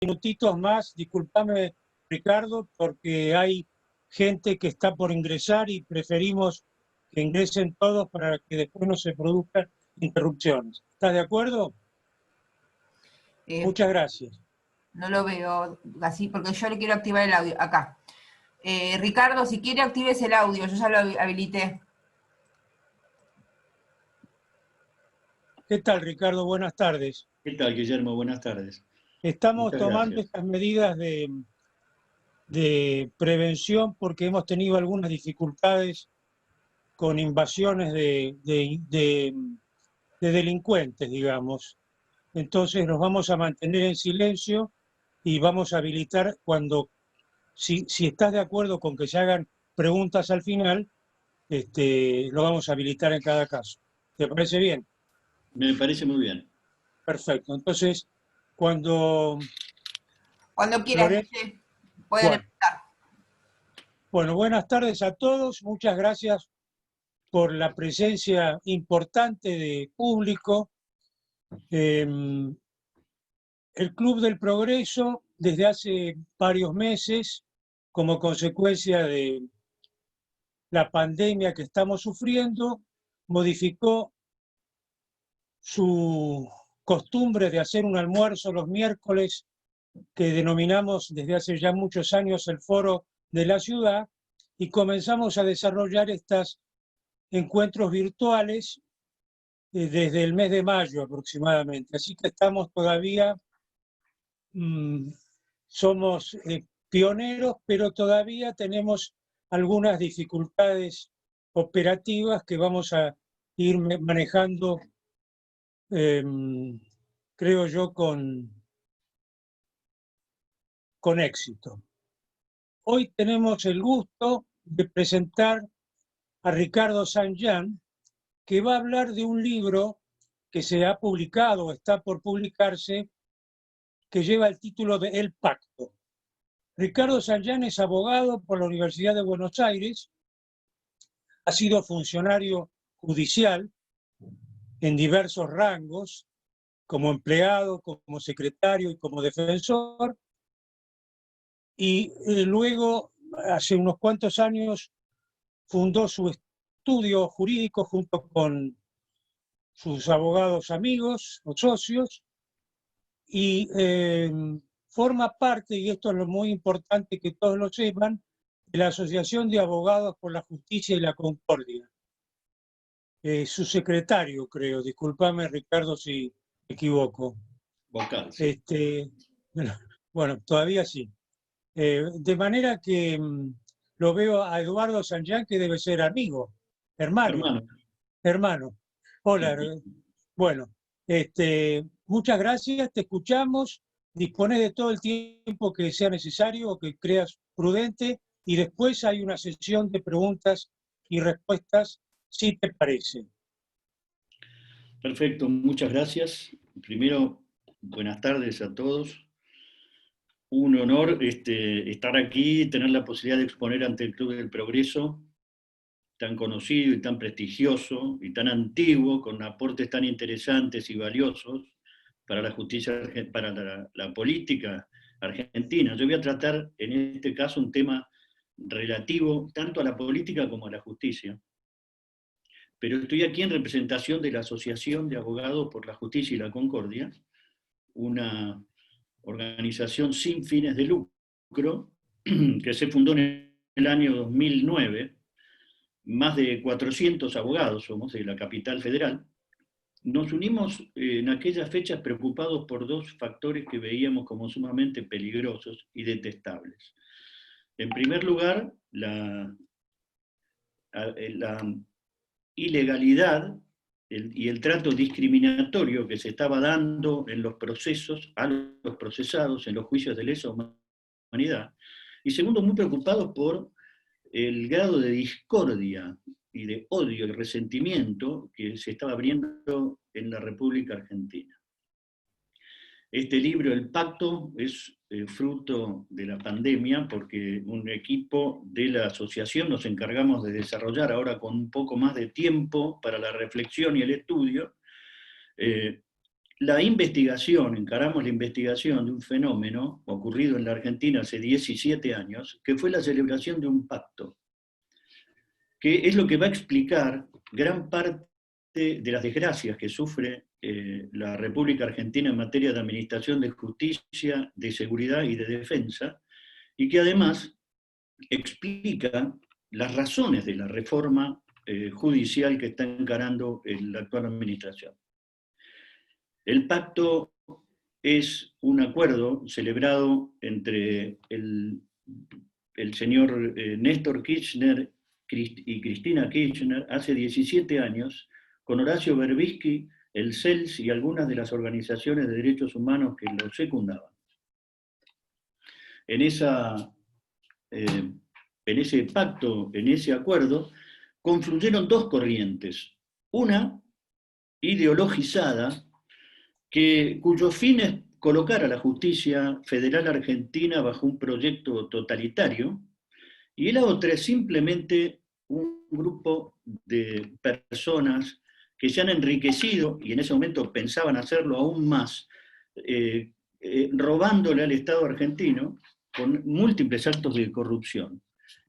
minutitos más, discúlpame Ricardo, porque hay gente que está por ingresar y preferimos que ingresen todos para que después no se produzcan interrupciones. ¿Estás de acuerdo? Muchas gracias. No lo veo así, porque yo le quiero activar el audio acá. Ricardo, si quiere actives el audio, yo ya lo habilité. ¿Qué tal, Ricardo? Buenas tardes. ¿Qué tal, Guillermo? Buenas tardes. Estamos tomando estas medidas de prevención porque hemos tenido algunas dificultades con invasiones de delincuentes, digamos. Entonces nos vamos a mantener en silencio y vamos a habilitar cuando, si estás de acuerdo con que se hagan preguntas al final, lo vamos a habilitar en cada caso. ¿Te parece bien? Me parece muy bien. Perfecto. Entonces, cuando quieras, pueden empezar. Bueno, buenas tardes a todos. Muchas gracias por la presencia importante de público. El Club del Progreso, desde hace varios meses, como consecuencia de la pandemia que estamos sufriendo, modificó su costumbre de hacer un almuerzo los miércoles que denominamos desde hace ya muchos años el Foro de la Ciudad, y comenzamos a desarrollar estos encuentros virtuales desde el mes de mayo aproximadamente. Así que estamos todavía, somos pioneros, pero todavía tenemos algunas dificultades operativas que vamos a ir manejando, creo yo, con éxito. Hoy tenemos el gusto de presentar a Ricardo Sanján, que va a hablar de un libro que se ha publicado, está por publicarse, que lleva el título de El Pacto. Ricardo Sanján es abogado por la Universidad de Buenos Aires, ha sido funcionario judicial en diversos rangos, como empleado, como secretario y como defensor, y luego, hace unos cuantos años, fundó su estudio jurídico junto con sus abogados amigos o socios, y forma parte, y esto es lo muy importante que todos lo sepan, de la Asociación de Abogados por la Justicia y la Concordia. Su secretario, creo, discúlpame Ricardo si me equivoco. Vocal, sí. Bueno, todavía sí. De manera que lo veo a Eduardo Sanján, que debe ser amigo, hermano. Hola, bueno, muchas gracias, te escuchamos, dispones de todo el tiempo que sea necesario o que creas prudente, y después hay una sesión de preguntas y respuestas, si te parece. Perfecto, muchas gracias. Primero, buenas tardes a todos. Un honor estar aquí y tener la posibilidad de exponer ante el Club del Progreso, tan conocido y tan prestigioso y tan antiguo, con aportes tan interesantes y valiosos para la justicia, para la política argentina. Yo voy a tratar en este caso un tema relativo tanto a la política como a la justicia. Pero estoy aquí en representación de la Asociación de Abogados por la Justicia y la Concordia, una organización sin fines de lucro que se fundó en el año 2009, más de 400 abogados somos de la capital federal. Nos unimos en aquellas fechas preocupados por dos factores que veíamos como sumamente peligrosos y detestables. En primer lugar, la ilegalidad y el trato discriminatorio que se estaba dando en los procesos, a los procesados en los juicios de lesa humanidad. Y segundo, muy preocupados por el grado de discordia y de odio y resentimiento que se estaba abriendo en la República Argentina. Este libro, El Pacto, es fruto de la pandemia, porque un equipo de la asociación nos encargamos de desarrollar, ahora con un poco más de tiempo para la reflexión y el estudio, la investigación, encaramos la investigación de un fenómeno ocurrido en la Argentina hace 17 años, que fue la celebración de un pacto, que es lo que va a explicar gran parte de las desgracias que sufre la República Argentina en materia de administración de justicia, de seguridad y de defensa, y que además explica las razones de la reforma judicial que está encarando la actual administración. El pacto es un acuerdo celebrado entre el señor Néstor Kirchner y Cristina Kirchner hace 17 años, con Horacio Berbisky, el CELS y algunas de las organizaciones de derechos humanos que lo secundaban. En ese pacto, en ese acuerdo, confluyeron dos corrientes. Una ideologizada, cuyo fin es colocar a la justicia federal argentina bajo un proyecto totalitario, y la otra es simplemente un grupo de personas que se han enriquecido, y en ese momento pensaban hacerlo aún más, robándole al Estado argentino con múltiples actos de corrupción.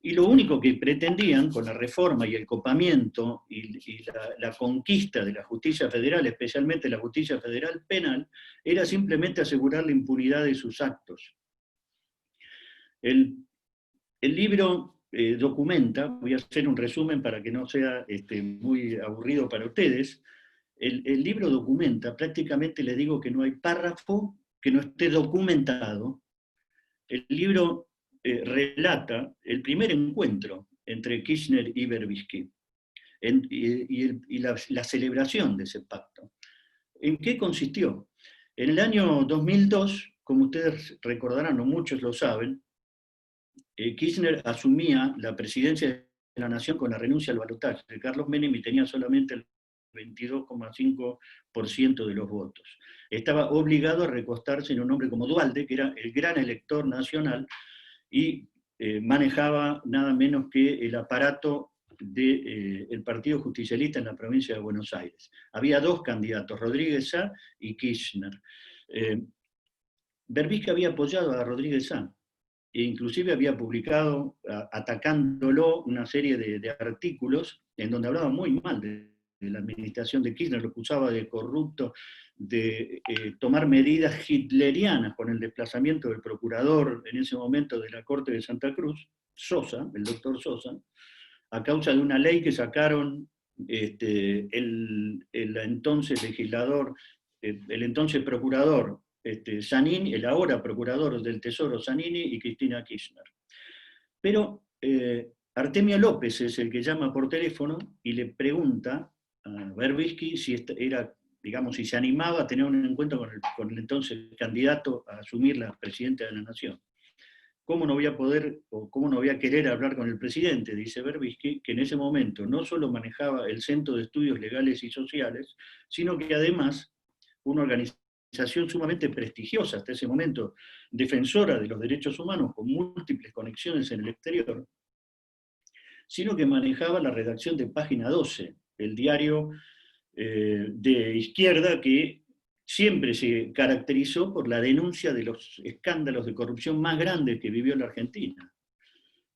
Y lo único que pretendían con la reforma y el copamiento y la conquista de la justicia federal, especialmente la justicia federal penal, era simplemente asegurar la impunidad de sus actos. El libro documenta, voy a hacer un resumen para que no sea muy aburrido para ustedes, el libro documenta, prácticamente les digo que no hay párrafo que no esté documentado. El libro relata el primer encuentro entre Kirchner y Berbisky y la celebración de ese pacto. ¿En qué consistió? En el año 2002, como ustedes recordarán, o muchos lo saben, Kirchner asumía la presidencia de la Nación con la renuncia al balotaje de Carlos Menem y tenía solamente el 22,5% de los votos. Estaba obligado a recostarse en un hombre como Duhalde, que era el gran elector nacional, y manejaba nada menos que el aparato del Partido Justicialista en la provincia de Buenos Aires. Había dos candidatos, Rodríguez Sá y Kirchner. Berbisky había apoyado a Rodríguez Sá, e inclusive había publicado, atacándolo, una serie de artículos en donde hablaba muy mal de la administración de Kirchner, lo acusaba de corrupto, de tomar medidas hitlerianas con el desplazamiento del procurador en ese momento de la Corte de Santa Cruz, Sosa, el doctor Sosa, a causa de una ley que sacaron el entonces legislador, el entonces procurador Zanini, el ahora procurador del Tesoro Zanini y Cristina Kirchner. Pero Artemio López es el que llama por teléfono y le pregunta a Berbisky si digamos, si se animaba a tener un encuentro con el entonces candidato a asumir la presidencia de la Nación. ¿Cómo no voy a poder, o cómo no voy a querer hablar con el presidente? Dice Berbisky, que en ese momento no solo manejaba el Centro de Estudios Legales y Sociales, sino que además una organización sumamente prestigiosa hasta ese momento, defensora de los derechos humanos con múltiples conexiones en el exterior, sino que manejaba la redacción de Página 12, el diario de izquierda que siempre se caracterizó por la denuncia de los escándalos de corrupción más grandes que vivió la Argentina.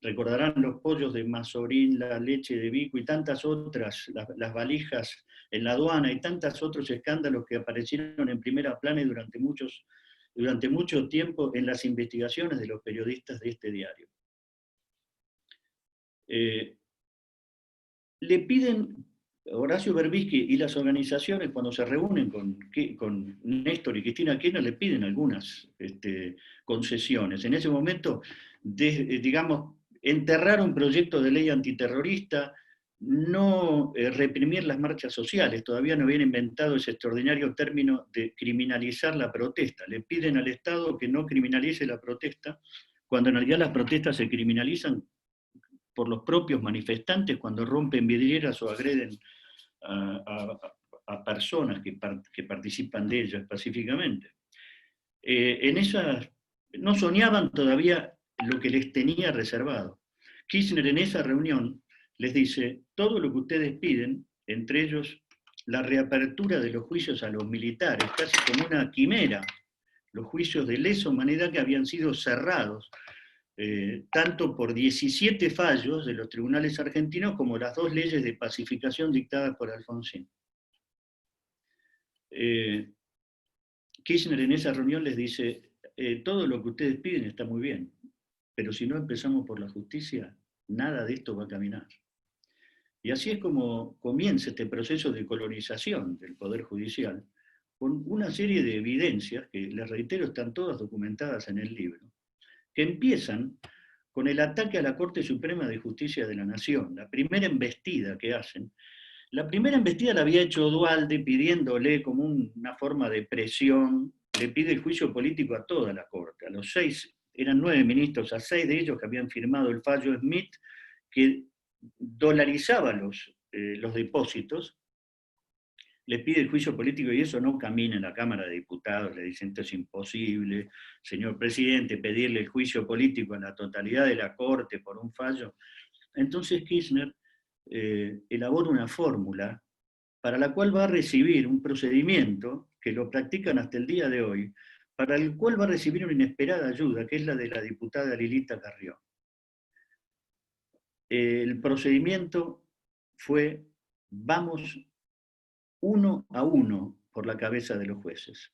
Recordarán los pollos de Mazorín, la leche de Vico y tantas otras, las valijas en la aduana y tantos otros escándalos que aparecieron en primera plana y durante mucho tiempo en las investigaciones de los periodistas de este diario. Le piden, Horacio Berbisky y las organizaciones, cuando se reúnen con Néstor y Cristina Kirchner, le piden algunas concesiones. En ese momento, digamos, enterrar un proyecto de ley antiterrorista, no reprimir las marchas sociales, todavía no habían inventado ese extraordinario término de criminalizar la protesta. Le piden al Estado que no criminalice la protesta, cuando en realidad las protestas se criminalizan por los propios manifestantes cuando rompen vidrieras o agreden a personas que participan de ellas pacíficamente. No soñaban todavía lo que les tenía reservado. Kirchner en esa reunión les dice, todo lo que ustedes piden, entre ellos la reapertura de los juicios a los militares, casi como una quimera, los juicios de lesa humanidad que habían sido cerrados, tanto por 17 fallos de los tribunales argentinos como las 2 leyes de pacificación dictadas por Alfonsín. Kirchner en esa reunión les dice, todo lo que ustedes piden está muy bien, pero si no empezamos por la justicia, nada de esto va a caminar. Y así es como comienza este proceso de colonización del Poder Judicial, con una serie de evidencias, que les reitero están todas documentadas en el libro, que empiezan con el ataque a la Corte Suprema de Justicia de la Nación, la primera embestida que hacen. La primera embestida la había hecho Duhalde pidiéndole como una forma de presión, le pide el juicio político a toda la Corte, a los 6, eran 9 ministros, a 6 de ellos que habían firmado el fallo Smith, que dolarizaba los depósitos, le pide el juicio político y eso no camina en la Cámara de Diputados, le dicen esto es imposible, señor presidente, pedirle el juicio político a la totalidad de la Corte por un fallo. Entonces Kirchner elabora una fórmula para la cual va a recibir un procedimiento que lo practican hasta el día de hoy, para el cual va a recibir una inesperada ayuda, que es la de la diputada Lilita Carrió. El procedimiento fue, vamos 1 a 1 por la cabeza de los jueces.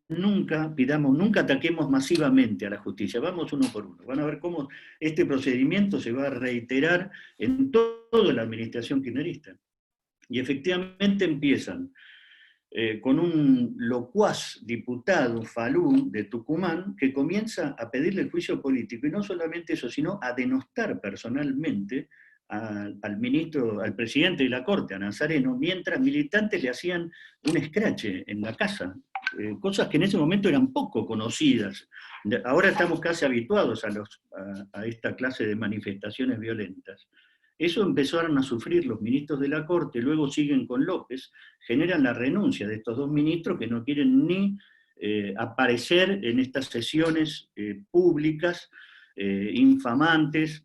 Nunca ataquemos masivamente a la justicia, vamos 1 por 1. Van a ver cómo este procedimiento se va a reiterar en toda la administración kirchnerista. Y efectivamente empiezan con un locuaz diputado, Falú, de Tucumán, que comienza a pedirle el juicio político, y no solamente eso, sino a denostar personalmente al ministro, al presidente de la Corte, a Nazareno, mientras militantes le hacían un escrache en la casa, cosas que en ese momento eran poco conocidas. Ahora estamos casi habituados a esta clase de manifestaciones violentas. Eso empezaron a sufrir los ministros de la Corte, luego siguen con López, generan la renuncia de estos 2 ministros que no quieren ni aparecer en estas sesiones públicas, infamantes,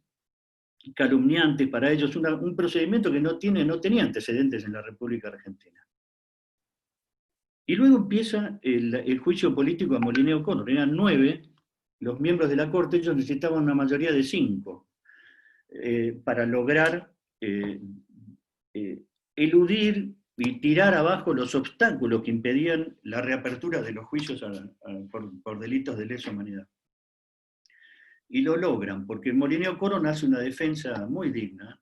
calumniantes para ellos, un procedimiento que no tenía antecedentes en la República Argentina. Y luego empieza el juicio político a Molineux Connor, eran 9 los miembros de la Corte, ellos necesitaban una mayoría de 5 para lograr eludir y tirar abajo los obstáculos que impedían la reapertura de los juicios por delitos de lesa humanidad. Y lo logran, porque Molineux Connor hace una defensa muy digna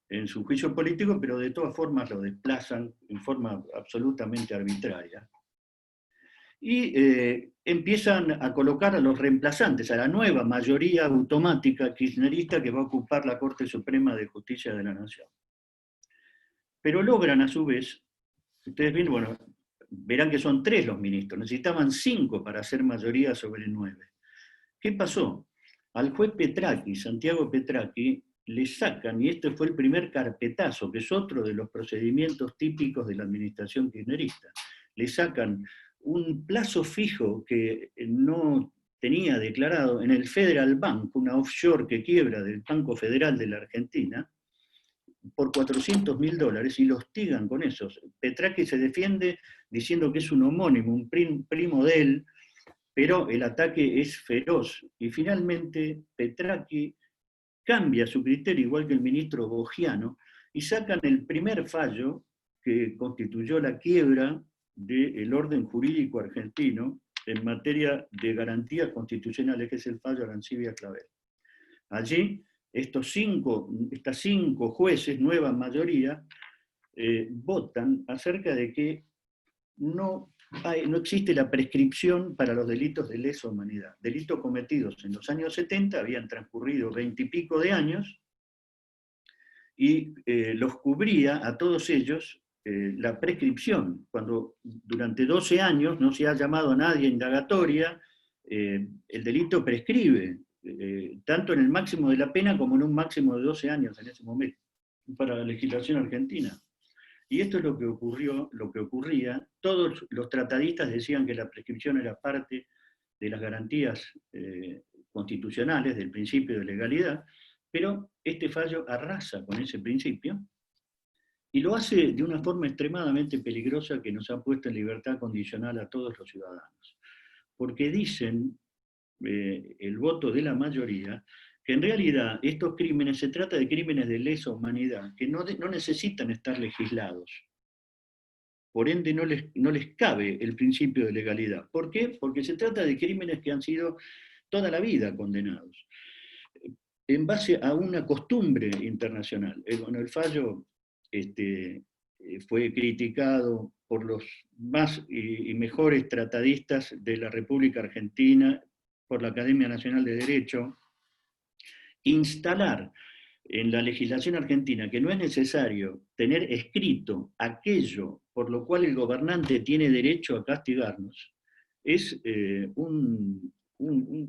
en su juicio político, pero de todas formas lo desplazan en forma absolutamente arbitraria. Y empiezan a colocar a los reemplazantes, a la nueva mayoría automática kirchnerista que va a ocupar la Corte Suprema de Justicia de la Nación. Pero logran a su vez, ustedes ven, bueno, verán que son 3 los ministros, necesitaban 5 para hacer mayoría sobre 9. ¿Qué pasó? Al juez Petracchi, Santiago Petracchi, le sacan, y este fue el primer carpetazo, que es otro de los procedimientos típicos de la administración kirchnerista, le sacan un plazo fijo que no tenía declarado en el Federal Bank, una offshore que quiebra del Banco Federal de la Argentina, por $400.000 y lo hostigan con eso. Petracchi se defiende diciendo que es un homónimo, un primo de él, pero el ataque es feroz. Y finalmente Petracchi cambia su criterio, igual que el ministro Bogiano, y sacan el primer fallo que constituyó la quiebra del orden jurídico argentino en materia de garantías constitucionales, que es el fallo Arancibia Clavel. Allí, estas 5 jueces, nueva mayoría, votan acerca de que no existe la prescripción para los delitos de lesa humanidad. Delitos cometidos en los años 70, habían transcurrido 20 y pico de años, y los cubría a todos ellos la prescripción. Cuando durante 12 años no se ha llamado a nadie a indagatoria, el delito prescribe, tanto en el máximo de la pena como en un máximo de 12 años en ese momento, para la legislación argentina. Y esto es lo que ocurría. Todos los tratadistas decían que la prescripción era parte de las garantías constitucionales, del principio de legalidad, pero este fallo arrasa con ese principio y lo hace de una forma extremadamente peligrosa que nos ha puesto en libertad condicional a todos los ciudadanos. Porque dicen, el voto de la mayoría, que en realidad estos crímenes se trata de crímenes de lesa humanidad, que no necesitan estar legislados. Por ende no les cabe el principio de legalidad. ¿Por qué? Porque se trata de crímenes que han sido toda la vida condenados, en base a una costumbre internacional. Bueno, el fallo fue criticado por los más y mejores tratadistas de la República Argentina, por la Academia Nacional de Derecho. Instalar en la legislación argentina que no es necesario tener escrito aquello por lo cual el gobernante tiene derecho a castigarnos, es un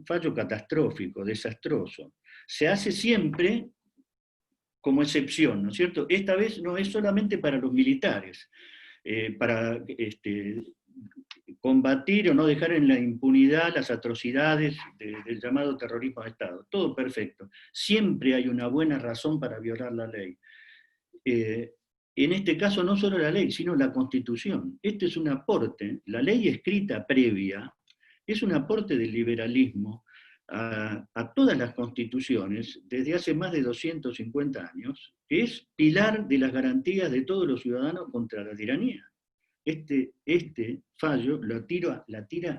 fallo catastrófico, desastroso. Se hace siempre como excepción, ¿no es cierto? Esta vez no es solamente para los militares, para combatir o no dejar en la impunidad las atrocidades del llamado terrorismo de Estado. Todo perfecto. Siempre hay una buena razón para violar la ley. En este caso no solo la ley, sino la Constitución. Este es un aporte, la ley escrita previa, es un aporte del liberalismo a todas las constituciones desde hace más de 250 años, que es pilar de las garantías de todos los ciudadanos contra la tiranía. Este fallo la tira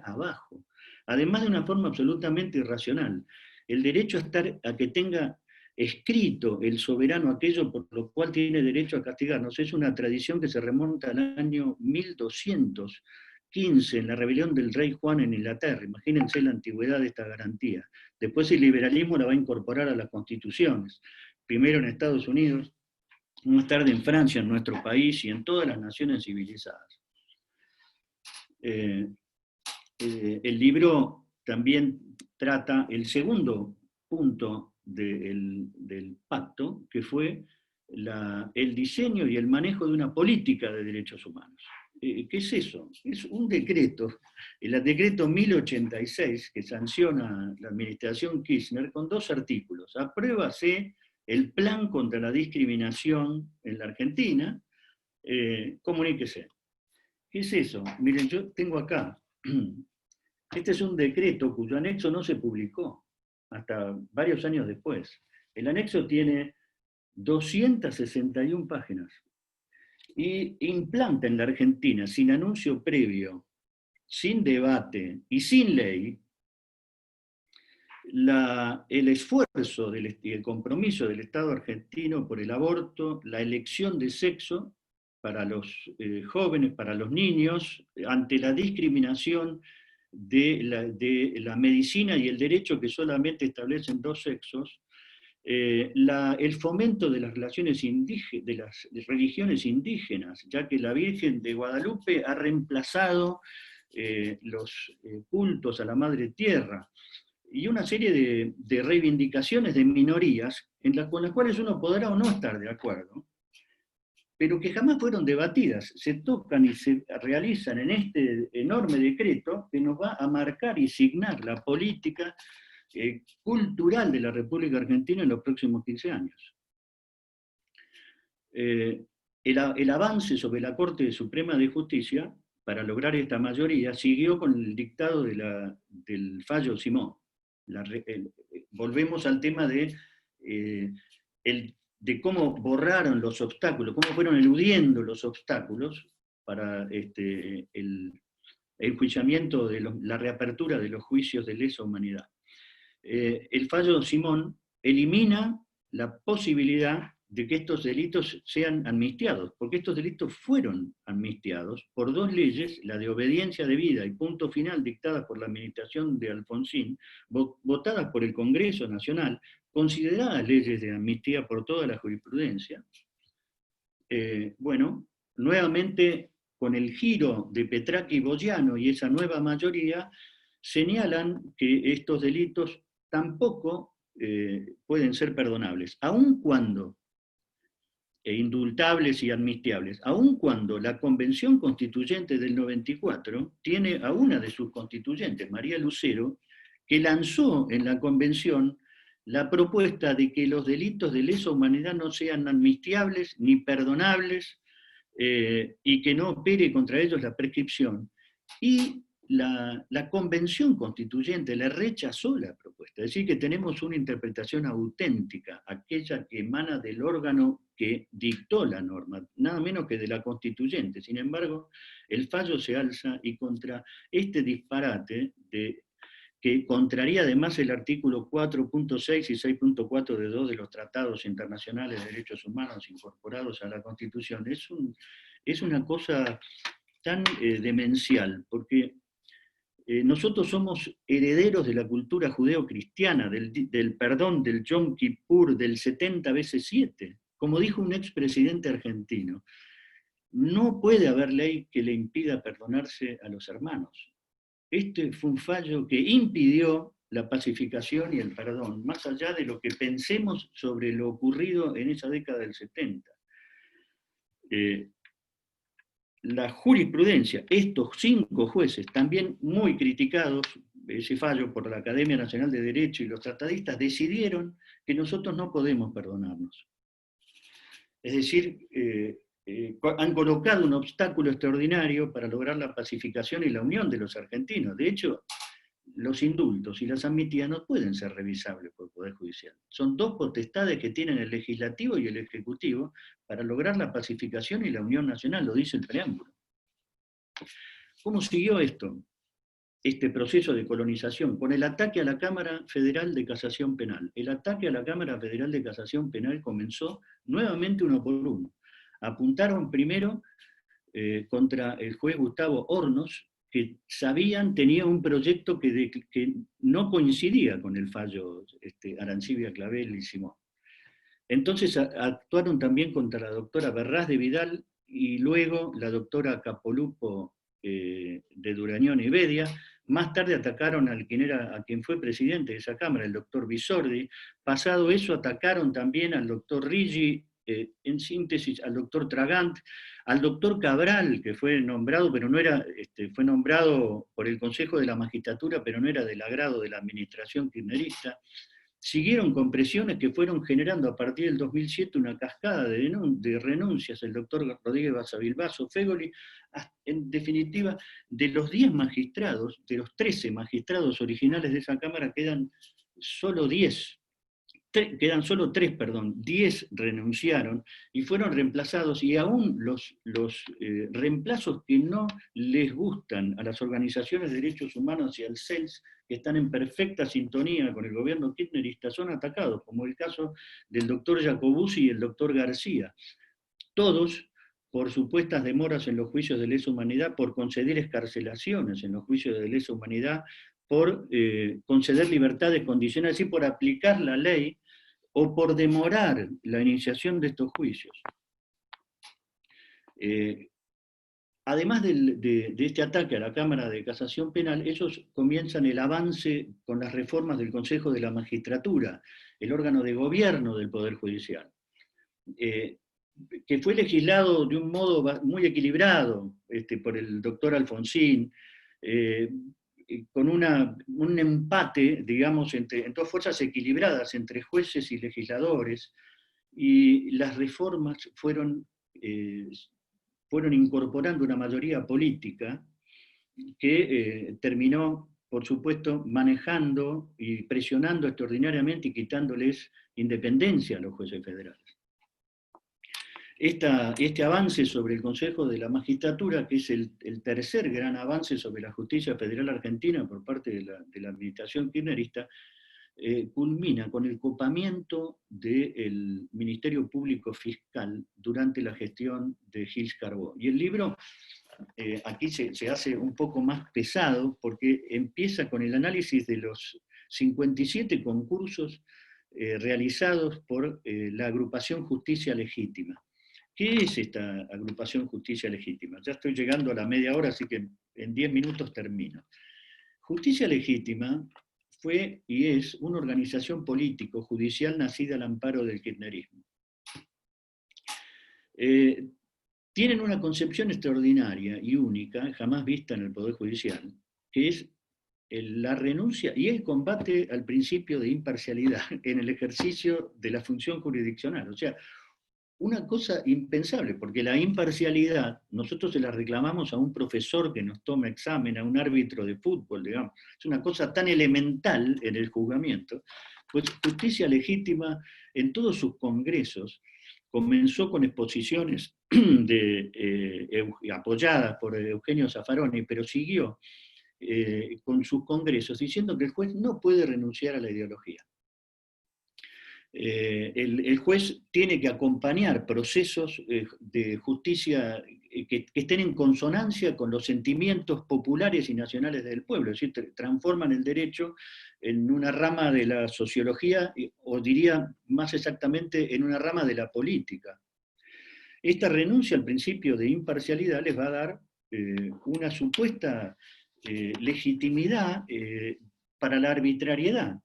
abajo, además de una forma absolutamente irracional. El derecho a que tenga escrito el soberano aquello por lo cual tiene derecho a castigarnos es una tradición que se remonta al año 1215, en la rebelión del rey Juan en Inglaterra. Imagínense la antigüedad de esta garantía. Después el liberalismo la va a incorporar a las constituciones, primero en Estados Unidos, más tarde en Francia, en nuestro país y en todas las naciones civilizadas. El libro también trata el segundo punto del pacto, que fue el diseño y el manejo de una política de derechos humanos. ¿Qué es eso? Es un decreto, el decreto 1086, que sanciona la administración Kirchner con 2 artículos. Apruébase el plan contra la discriminación en la Argentina, comuníquese. ¿Qué es eso? Miren, yo tengo acá, este es un decreto cuyo anexo no se publicó hasta varios años después. El anexo tiene 261 páginas y implanta en la Argentina, sin anuncio previo, sin debate y sin ley, el esfuerzo y el compromiso del Estado argentino por el aborto, la elección de sexo para los jóvenes, para los niños, ante la discriminación de la medicina y el derecho que solamente establecen 2 sexos, el fomento de las relaciones de las religiones indígenas, ya que la Virgen de Guadalupe ha reemplazado los cultos a la Madre Tierra, y una serie de reivindicaciones de minorías con las cuales uno podrá o no estar de acuerdo, pero que jamás fueron debatidas, se tocan y se realizan en este enorme decreto que nos va a marcar y signar la política cultural de la República Argentina en los próximos 15 años. El avance sobre la Corte Suprema de Justicia para lograr esta mayoría siguió con el dictado del fallo Simón. Volvemos al tema de cómo borraron los obstáculos, cómo fueron eludiendo los obstáculos para el enjuiciamiento de la reapertura de los juicios de lesa humanidad. El fallo Simón elimina la posibilidad de que estos delitos sean amnistiados, porque estos delitos fueron amnistiados por 2 leyes, la de obediencia debida y punto final dictadas por la administración de Alfonsín, votadas por el Congreso Nacional, consideradas leyes de amnistía por toda la jurisprudencia. Bueno, nuevamente con el giro de Petracchi y Bogiano y esa nueva mayoría, señalan que estos delitos tampoco pueden ser perdonables, aun cuando indultables y amnistiables, aun cuando la Convención Constituyente del 94 tiene a una de sus constituyentes, María Lucero, que lanzó en la Convención la propuesta de que los delitos de lesa humanidad no sean amnistiables ni perdonables y que no opere contra ellos la prescripción. Y la Convención Constituyente le rechazó la propuesta, es decir, que tenemos una interpretación auténtica, aquella que emana del órgano que dictó la norma, nada menos que de la Constituyente. Sin embargo, el fallo se alza y contra este disparate que contraría además el artículo 4.6 y 6.4 de 2 de los tratados internacionales de derechos humanos incorporados a la Constitución, es una cosa tan demencial, porque nosotros somos herederos de la cultura judeo-cristiana, del perdón, del Yom Kippur, del 70 veces 7. Como dijo un expresidente argentino, no puede haber ley que le impida perdonarse a los hermanos. Este fue un fallo que impidió la pacificación y el perdón, más allá de lo que pensemos sobre lo ocurrido en esa década del 70. La jurisprudencia, estos 5 jueces, también muy criticados, ese fallo por la Academia Nacional de Derecho y los tratadistas, decidieron que nosotros no podemos perdonarnos. Es decir, han colocado un obstáculo extraordinario para lograr la pacificación y la unión de los argentinos. De hecho, los indultos y las amnistías no pueden ser revisables por el Poder Judicial. Son 2 potestades que tienen el Legislativo y el Ejecutivo para lograr la pacificación y la unión nacional, lo dice el preámbulo. ¿Cómo siguió esto? Este proceso de colonización, con el ataque a la Cámara Federal de Casación Penal. El ataque a la Cámara Federal de Casación Penal comenzó nuevamente uno por uno. Apuntaron primero contra el juez Gustavo Hornos, que tenía un proyecto que no coincidía con el fallo Arancibia, Clavel y Simón. Entonces actuaron también contra la doctora Berrás de Vidal y luego la doctora Capolupo de Durañón y Bedia. Más tarde atacaron a quien fue presidente de esa Cámara, el doctor Bisordi. Pasado eso atacaron también al doctor Rigi, en síntesis al doctor Tragant, al doctor Cabral, que fue nombrado, pero no era, fue nombrado por el Consejo de la Magistratura, pero no era del agrado de la administración kirchnerista. Siguieron con presiones que fueron generando a partir del 2007 una cascada de renuncias, el doctor Rodríguez Basavilbaso, Fégoli, en definitiva, de los 10 magistrados, de los 13 magistrados originales de esa Cámara, quedan solo 10 renunciaron y fueron reemplazados, y aún los reemplazos que no les gustan a las organizaciones de derechos humanos y al CELS, que están en perfecta sintonía con el gobierno kirchnerista, son atacados, como el caso del doctor Jacobuzzi y el doctor García. Todos por supuestas demoras en los juicios de lesa humanidad, por conceder excarcelaciones en los juicios de lesa humanidad, por conceder libertades condicionales y por aplicar la ley, o por demorar la iniciación de estos juicios. Además de este ataque a la Cámara de Casación Penal, ellos comienzan el avance con las reformas del Consejo de la Magistratura, el órgano de gobierno del Poder Judicial, que fue legislado de un modo muy equilibrado por el doctor Alfonsín, con un empate, digamos, en 2 fuerzas equilibradas entre jueces y legisladores, y las reformas fueron incorporando una mayoría política que terminó, por supuesto, manejando y presionando extraordinariamente y quitándoles independencia a los jueces federales. Este avance sobre el Consejo de la Magistratura, que es el tercer gran avance sobre la justicia federal argentina por parte de la administración kirchnerista, culmina con el copamiento del Ministerio Público Fiscal durante la gestión de Gils Carbó. Y el libro aquí se hace un poco más pesado porque empieza con el análisis de los 57 concursos realizados por la agrupación Justicia Legítima. ¿Qué es esta agrupación Justicia Legítima? Ya estoy llegando a la media hora, así que en 10 minutos termino. Justicia Legítima fue y es una organización político-judicial nacida al amparo del kirchnerismo. Tienen una concepción extraordinaria y única, jamás vista en el Poder Judicial, que es la renuncia y el combate al principio de imparcialidad en el ejercicio de la función jurisdiccional. O sea, una cosa impensable, porque la imparcialidad, nosotros se la reclamamos a un profesor que nos toma examen, a un árbitro de fútbol, digamos, es una cosa tan elemental en el juzgamiento, pues justicia legítima en todos sus congresos comenzó con exposiciones apoyadas por Eugenio Zaffaroni, pero siguió con sus congresos diciendo que el juez no puede renunciar a la ideología. El juez tiene que acompañar procesos de justicia que estén en consonancia con los sentimientos populares y nacionales del pueblo, es decir, transforman el derecho en una rama de la sociología, o diría más exactamente, en una rama de la política. Esta renuncia al principio de imparcialidad les va a dar una supuesta legitimidad para la arbitrariedad.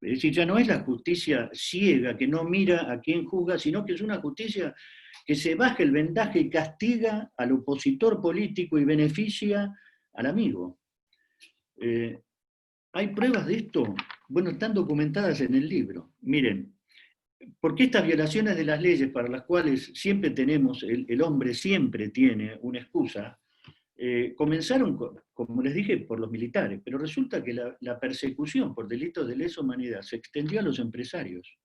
Es decir, ya no es la justicia ciega que no mira a quién juzga, sino que es una justicia que se baja el vendaje y castiga al opositor político y beneficia al amigo. ¿Hay pruebas de esto? Bueno, están documentadas en el libro. Miren, porque estas violaciones de las leyes para las cuales siempre tenemos, el hombre siempre tiene una excusa, comenzaron, como les dije, por los militares, pero resulta que la persecución por delitos de lesa humanidad se extendió a los empresarios.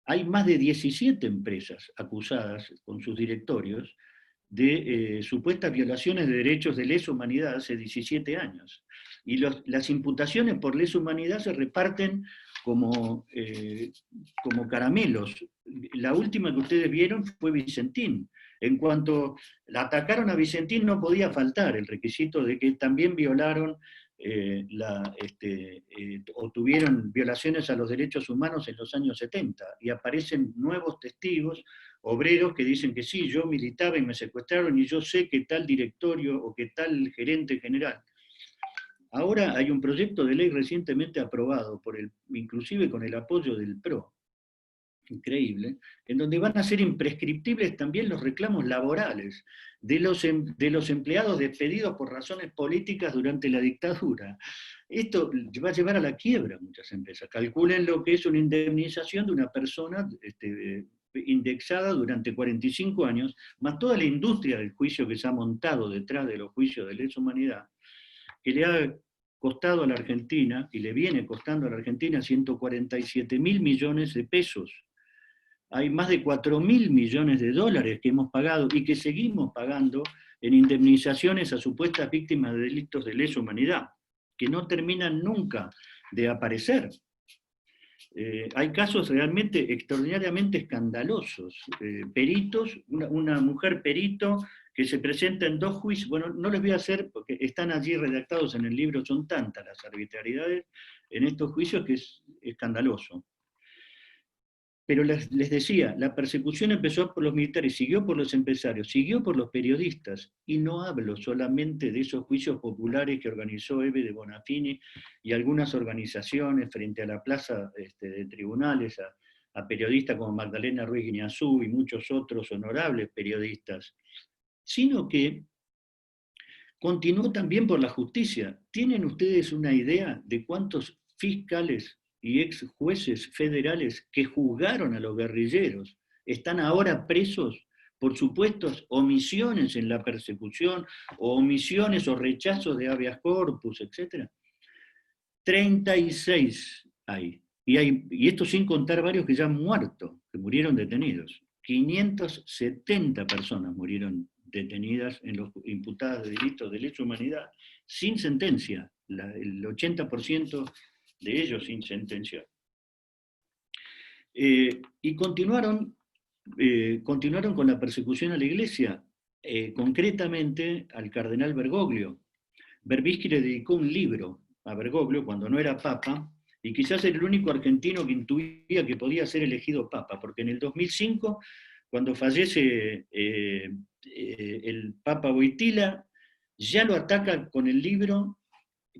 Hay más de 17 empresas acusadas con sus directorios de supuestas violaciones de derechos de lesa humanidad hace 17 años. Y las imputaciones por lesa humanidad se reparten como caramelos. La última que ustedes vieron fue Vicentín. En cuanto la atacaron a Vicentín, no podía faltar el requisito de que también violaron o tuvieron violaciones a los derechos humanos en los años 70, y aparecen nuevos testigos, obreros que dicen que sí, yo militaba y me secuestraron y yo sé que tal directorio o que tal gerente general. Ahora hay un proyecto de ley recientemente aprobado, inclusive con el apoyo del PRO, increíble, en donde van a ser imprescriptibles también los reclamos laborales de los empleados despedidos por razones políticas durante la dictadura. Esto va a llevar a la quiebra a muchas empresas. Calculen lo que es una indemnización de una persona indexada durante 45 años, más toda la industria del juicio que se ha montado detrás de los juicios de lesa humanidad, que le ha costado a la Argentina, y le viene costando a la Argentina 147.000 millones de pesos. Hay más de 4.000 millones de dólares que hemos pagado y que seguimos pagando en indemnizaciones a supuestas víctimas de delitos de lesa humanidad, que no terminan nunca de aparecer. Hay casos realmente extraordinariamente escandalosos. Peritos, una mujer perito que se presenta en 2 juicios, bueno, no les voy a hacer porque están allí redactados en el libro, son tantas las arbitrariedades en estos juicios que es escandaloso. Pero les decía, la persecución empezó por los militares, siguió por los empresarios, siguió por los periodistas, y no hablo solamente de esos juicios populares que organizó Eve de Bonafini y algunas organizaciones frente a la plaza de tribunales, a periodistas como Magdalena Ruiz Guiñazú y muchos otros honorables periodistas, sino que continuó también por la justicia. ¿Tienen ustedes una idea de cuántos fiscales y ex jueces federales que juzgaron a los guerrilleros están ahora presos por supuestas omisiones en la persecución, o omisiones o rechazos de habeas corpus, etc.? 36 hay. Y esto sin contar varios que ya han muerto, que murieron detenidos. 570 personas murieron detenidas imputadas de delitos de lesa humanidad sin sentencia, el 80% de ellos sin sentencia. Y continuaron con la persecución a la Iglesia, concretamente al cardenal Bergoglio. Berbisky le dedicó un libro a Bergoglio cuando no era papa, y quizás era el único argentino que intuía que podía ser elegido papa, porque en el 2005, cuando fallece el papa Wojtyla, ya lo ataca con el libro.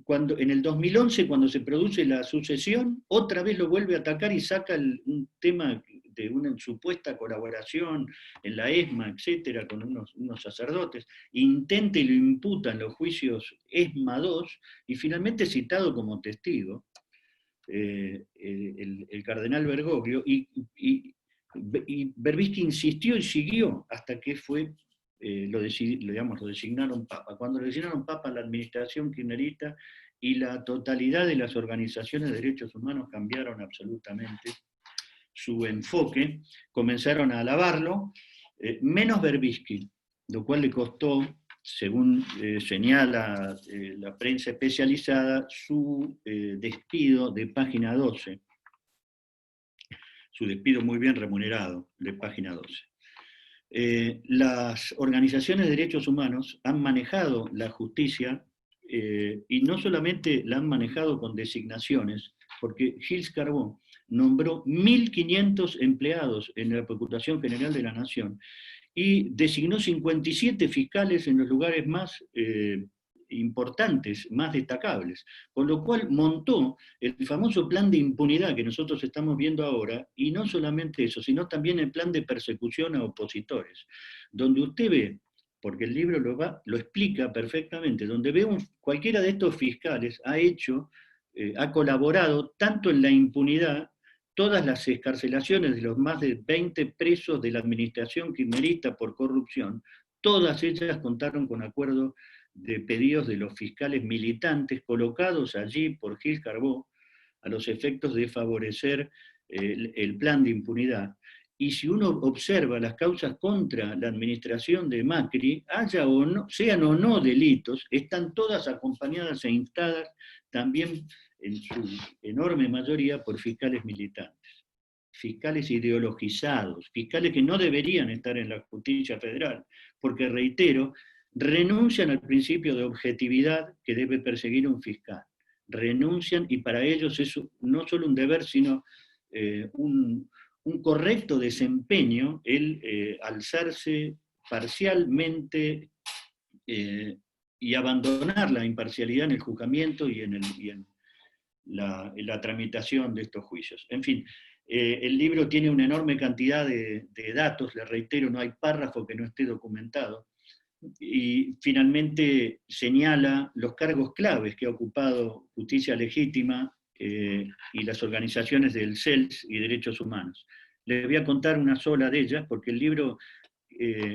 En el 2011, cuando se produce la sucesión, otra vez lo vuelve a atacar y saca un tema de una supuesta colaboración en la ESMA, etcétera, con unos sacerdotes, intenta y lo imputa en los juicios ESMA II, y finalmente es citado como testigo el cardenal Bergoglio, y y Berbisky insistió y siguió hasta que fue, lo designaron papa. Cuando lo designaron papa, la administración kirchnerista y la totalidad de las organizaciones de derechos humanos cambiaron absolutamente su enfoque, comenzaron a alabarlo, menos Berbisky, lo cual le costó, según señala la prensa especializada, su despido de Página 12, su despido muy bien remunerado de Página 12. Las organizaciones de derechos humanos han manejado la justicia, y no solamente la han manejado con designaciones, porque Gilles Carbó nombró 1.500 empleados en la Procuración General de la Nación y designó 57 fiscales en los lugares más importantes, más destacables, con lo cual montó el famoso plan de impunidad que nosotros estamos viendo ahora, y no solamente eso, sino también el plan de persecución a opositores, donde usted ve, porque el libro lo explica perfectamente, donde ve cualquiera de estos fiscales ha colaborado tanto en la impunidad. Todas las excarcelaciones de los más de 20 presos de la administración kirchnerista por corrupción, todas ellas contaron con acuerdo de pedidos de los fiscales militantes colocados allí por Gilles Carbó a los efectos de favorecer el plan de impunidad. Y si uno observa las causas contra la administración de Macri, sean o no delitos, están todas acompañadas e instadas también en su enorme mayoría por fiscales militantes, fiscales ideologizados, fiscales que no deberían estar en la justicia federal, porque, reitero, renuncian al principio de objetividad que debe perseguir un fiscal. Renuncian, y para ellos es no solo un deber, sino un correcto desempeño el alzarse parcialmente y abandonar la imparcialidad en el juzgamiento y en la tramitación de estos juicios. En fin, el libro tiene una enorme cantidad de datos, le reitero, no hay párrafo que no esté documentado, y finalmente señala los cargos claves que ha ocupado Justicia Legítima y las organizaciones del CELS y Derechos Humanos. Les voy a contar una sola de ellas, porque el libro,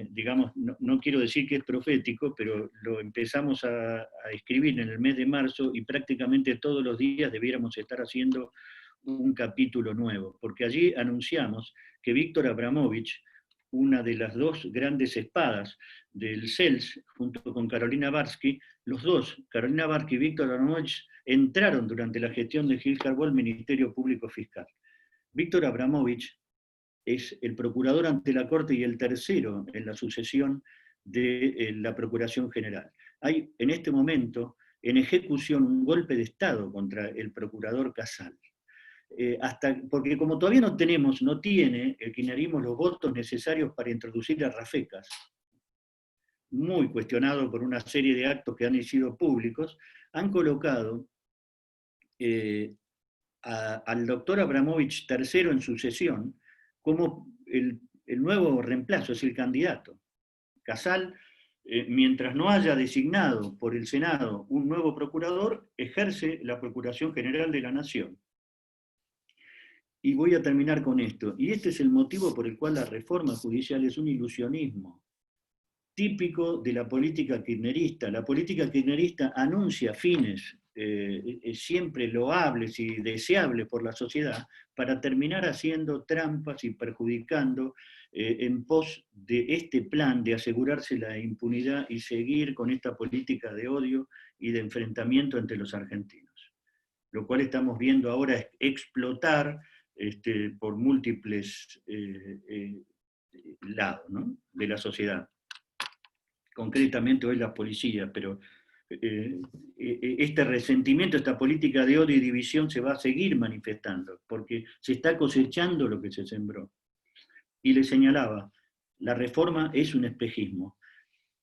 digamos, no quiero decir que es profético, pero lo empezamos a escribir en el mes de marzo y prácticamente todos los días debiéramos estar haciendo un capítulo nuevo, porque allí anunciamos que Víctor Abramovich, una de las dos grandes espadas del CELS, junto con Carolina Barsky, los dos, Carolina Barsky y Víctor Abramovich, entraron durante la gestión de Gilles Carbó al Ministerio Público Fiscal. Víctor Abramovich es el procurador ante la Corte y el tercero en la sucesión de la Procuración General. Hay en este momento en ejecución un golpe de Estado contra el procurador Casal. Porque como todavía no tiene el kirchnerismo los votos necesarios para introducir a Rafecas, muy cuestionado por una serie de actos que han sido públicos, han colocado al doctor Abramovich III en sucesión como el nuevo reemplazo, es el candidato. Casal, mientras no haya designado por el Senado un nuevo procurador, ejerce la Procuración General de la Nación. Y voy a terminar con esto. Y este es el motivo por el cual la reforma judicial es un ilusionismo típico de la política kirchnerista. La política kirchnerista anuncia fines siempre loables y deseables por la sociedad para terminar haciendo trampas y perjudicando en pos de este plan de asegurarse la impunidad y seguir con esta política de odio y de enfrentamiento entre los argentinos. Lo cual estamos viendo ahora es explotar por múltiples lados, ¿no?, de la sociedad. Concretamente hoy la policía, pero este resentimiento, esta política de odio y división se va a seguir manifestando, porque se está cosechando lo que se sembró. Y le señalaba, la reforma es un espejismo,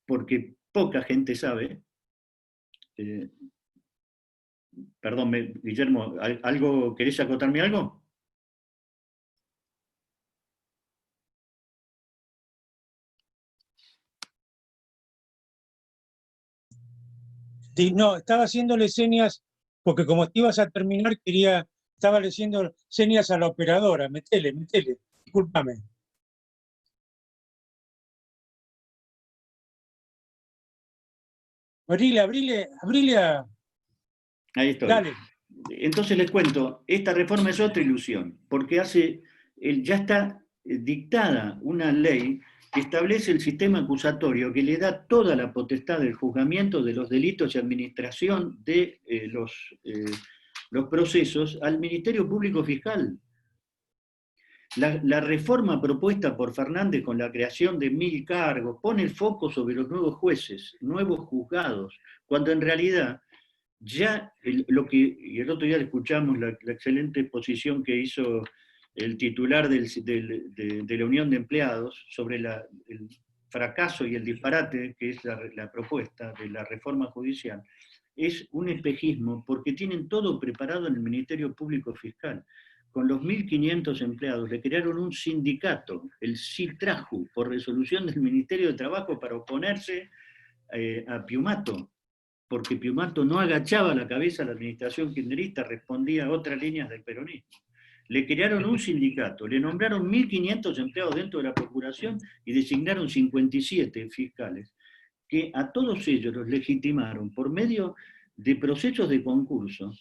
porque poca gente sabe. Perdón, Guillermo, ¿querés acotarme algo? No, estaba haciéndole señas, porque como te ibas a terminar, estaba haciendo señas a la operadora. Metele. Discúlpame. Abrile. Ahí estoy. Dale. Entonces les cuento, esta reforma es otra ilusión, porque ya está dictada una ley que establece el sistema acusatorio que le da toda la potestad del juzgamiento de los delitos y administración de los procesos al Ministerio Público Fiscal. La reforma propuesta por Fernández con la creación de 1000 cargos pone el foco sobre los nuevos jueces, nuevos juzgados, cuando en realidad ya y el otro día escuchamos la excelente exposición que hizo el titular de la Unión de Empleados sobre el fracaso y el disparate que es la propuesta de la reforma judicial, es un espejismo porque tienen todo preparado en el Ministerio Público Fiscal. Con los 1.500 empleados le crearon un sindicato, el CITRAJU, por resolución del Ministerio de Trabajo para oponerse a Piumato, porque Piumato no agachaba la cabeza a la administración kirchnerista, respondía a otras líneas del peronismo. Le crearon un sindicato, le nombraron 1.500 empleados dentro de la Procuración y designaron 57 fiscales, que a todos ellos los legitimaron por medio de procesos de concurso,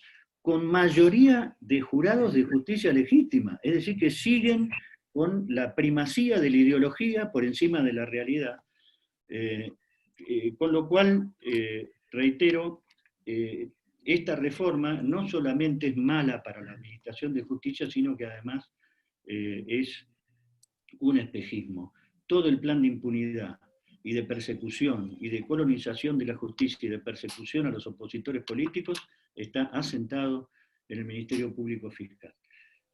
con mayoría de jurados de justicia legítima, es decir, que siguen con la primacía de la ideología por encima de la realidad. Con lo cual, reitero, esta reforma no solamente es mala para la administración de justicia, sino que además es un espejismo. Todo el plan de impunidad y de persecución y de colonización de la justicia y de persecución a los opositores políticos está asentado en el Ministerio Público Fiscal.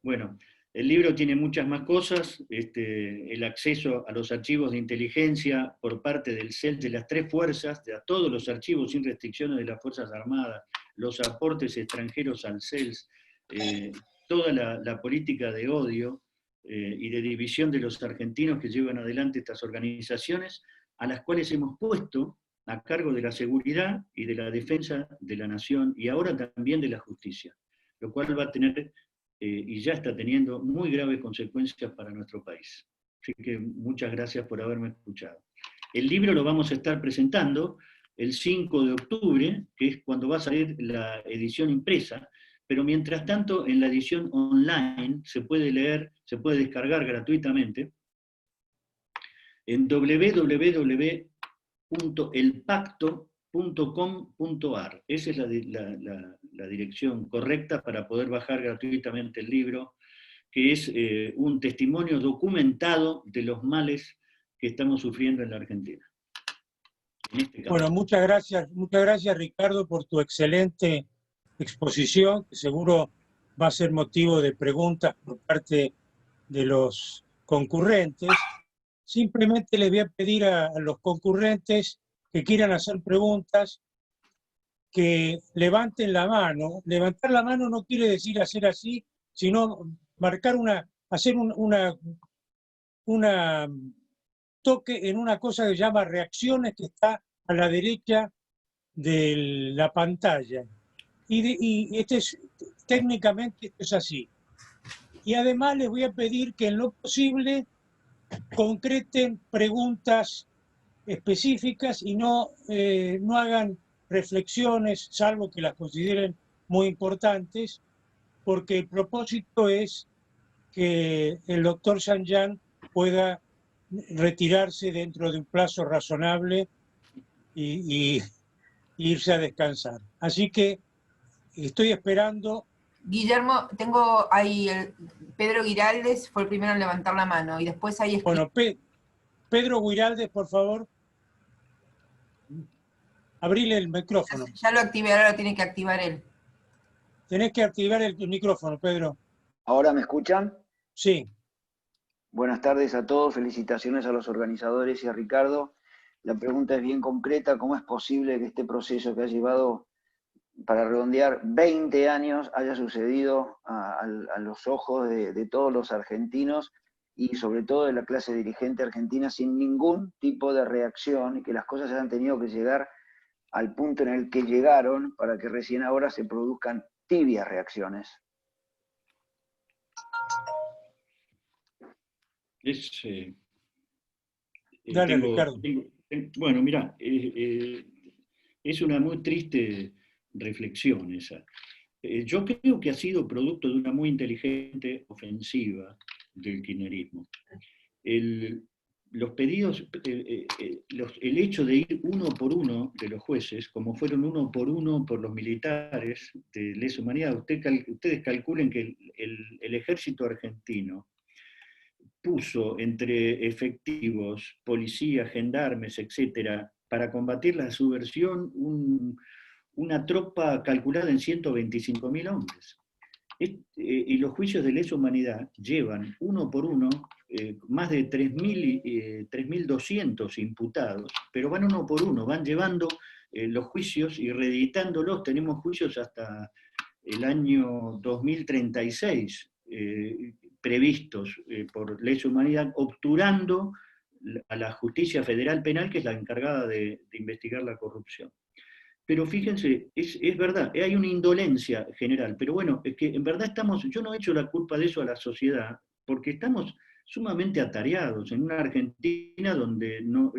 Bueno, el libro tiene muchas más cosas, el acceso a los archivos de inteligencia por parte del CELS de las 3 fuerzas, a todos los archivos sin restricciones de las Fuerzas Armadas, los aportes extranjeros al CELS, toda la política de odio y de división de los argentinos que llevan adelante estas organizaciones, a las cuales hemos puesto a cargo de la seguridad y de la defensa de la nación, y ahora también de la justicia, lo cual va a tener y ya está teniendo muy graves consecuencias para nuestro país. Así que muchas gracias por haberme escuchado. El libro lo vamos a estar presentando el 5 de octubre, que es cuando va a salir la edición impresa, pero mientras tanto en la edición online se puede leer, se puede descargar gratuitamente en www.elpacto.com.ar. Esa es la dirección correcta para poder bajar gratuitamente el libro, que es un testimonio documentado de los males que estamos sufriendo en la Argentina. Bueno, muchas gracias Ricardo por tu excelente exposición, que seguro va a ser motivo de preguntas por parte de los concurrentes. Simplemente les voy a pedir a los concurrentes que quieran hacer preguntas que levanten la mano. Levantar la mano no quiere decir hacer así, sino marcar hacer una toque en una cosa que se llama reacciones, que está a la derecha de la pantalla. Y técnicamente esto es así. Y además les voy a pedir que en lo posible concreten preguntas específicas y no hagan reflexiones, salvo que las consideren muy importantes, porque el propósito es que el doctor Sanján pueda retirarse dentro de un plazo razonable y irse a descansar. Así que estoy esperando. Guillermo, tengo ahí, Pedro Guiraldes fue el primero en levantar la mano, y después hay... Bueno, Pedro Guiraldes, por favor, abrile el micrófono. Ya lo activé, ahora lo tiene que activar él. Tenés que activar el micrófono, Pedro. ¿Ahora me escuchan? Sí. Buenas tardes a todos, felicitaciones a los organizadores y a Ricardo. La pregunta es bien concreta: ¿cómo es posible que este proceso que ha llevado, para redondear, 20 años haya sucedido a los ojos de todos los argentinos y sobre todo de la clase dirigente argentina sin ningún tipo de reacción, y que las cosas hayan tenido que llegar al punto en el que llegaron para que recién ahora se produzcan tibias reacciones? Dale, Ricardo. Bueno, mira, es una muy triste reflexión esa. Yo creo que ha sido producto de una muy inteligente ofensiva del kirchnerismo. Los pedidos, el hecho de ir uno por uno de los jueces, como fueron uno por los militares de lesa humanidad, ustedes calculen que el ejército argentino puso entre efectivos, policías, gendarmes, etcétera, para combatir la subversión, una tropa calculada en 125.000 hombres. Y los juicios de lesa humanidad llevan uno por uno más de 3.200 imputados, pero van uno por uno, van llevando los juicios y reeditándolos. Tenemos juicios hasta el año 2036 previstos por lesa humanidad, obturando a la justicia federal penal, que es la encargada de investigar la corrupción. Pero fíjense, es verdad, hay una indolencia general, pero bueno, es que en verdad yo no echo la culpa de eso a la sociedad, porque estamos sumamente atareados en una Argentina donde no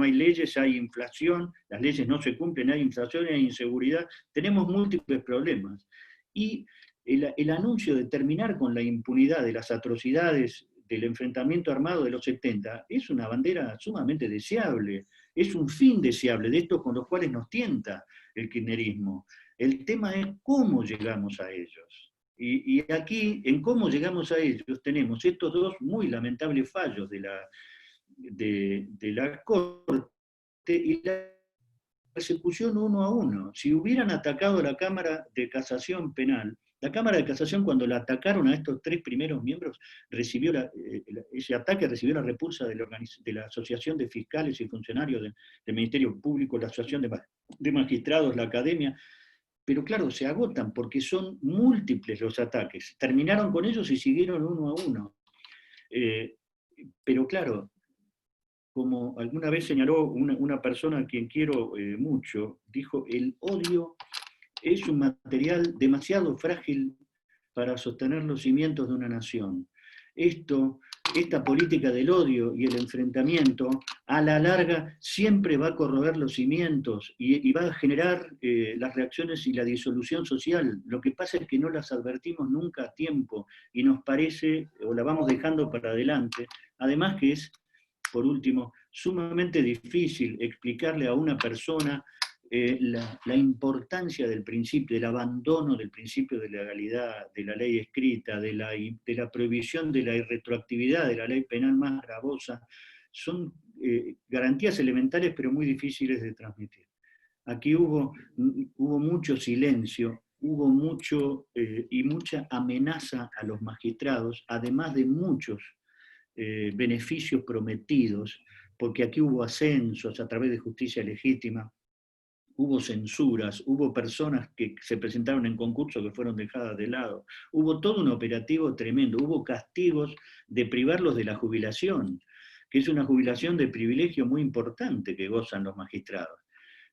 hay leyes, hay inflación, las leyes no se cumplen, hay inflación, hay inseguridad, tenemos múltiples problemas. Y el anuncio de terminar con la impunidad de las atrocidades del enfrentamiento armado de los 70 es una bandera sumamente deseable, es un fin deseable de estos con los cuales nos tienta el kirchnerismo. El tema es cómo llegamos a ellos. Y aquí, en cómo llegamos a ellos, tenemos estos dos muy lamentables fallos de la Corte y la persecución uno a uno. Si hubieran atacado la Cámara de Casación Penal, la Cámara de Casación, cuando la atacaron a estos tres primeros miembros, ese ataque recibió la repulsa de la Asociación de Fiscales y Funcionarios del Ministerio Público, la Asociación de Magistrados, la Academia, pero claro, se agotan porque son múltiples los ataques. Terminaron con ellos y siguieron uno a uno. Pero claro, como alguna vez señaló una persona a quien quiero mucho, dijo, el odio es un material demasiado frágil para sostener los cimientos de una nación. Esta política del odio y el enfrentamiento, a la larga, siempre va a corroer los cimientos y va a generar las reacciones y la disolución social. Lo que pasa es que no las advertimos nunca a tiempo y nos parece, o la vamos dejando para adelante. Además que es, por último, sumamente difícil explicarle a una persona la importancia del principio, del abandono del principio de legalidad, de la ley escrita, de la prohibición de la irretroactividad, de la ley penal más gravosa, son garantías elementales pero muy difíciles de transmitir. Aquí hubo mucho silencio, hubo mucha amenaza a los magistrados, además de muchos beneficios prometidos, porque aquí hubo ascensos a través de justicia legítima, hubo censuras, hubo personas que se presentaron en concurso que fueron dejadas de lado, hubo todo un operativo tremendo, hubo castigos de privarlos de la jubilación, que es una jubilación de privilegio muy importante que gozan los magistrados.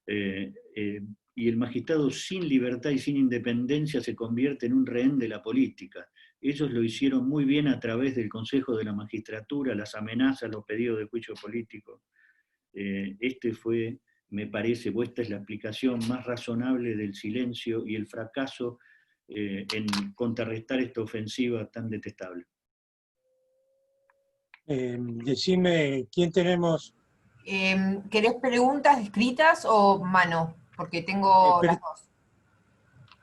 Y el magistrado sin libertad y sin independencia se convierte en un rehén de la política. Ellos lo hicieron muy bien a través del Consejo de la Magistratura, las amenazas, los pedidos de juicio político. Me parece, esta es la explicación más razonable del silencio y el fracaso en contrarrestar esta ofensiva tan detestable. Decime, ¿quién tenemos? ¿Querés preguntas escritas o mano? Porque tengo las dos.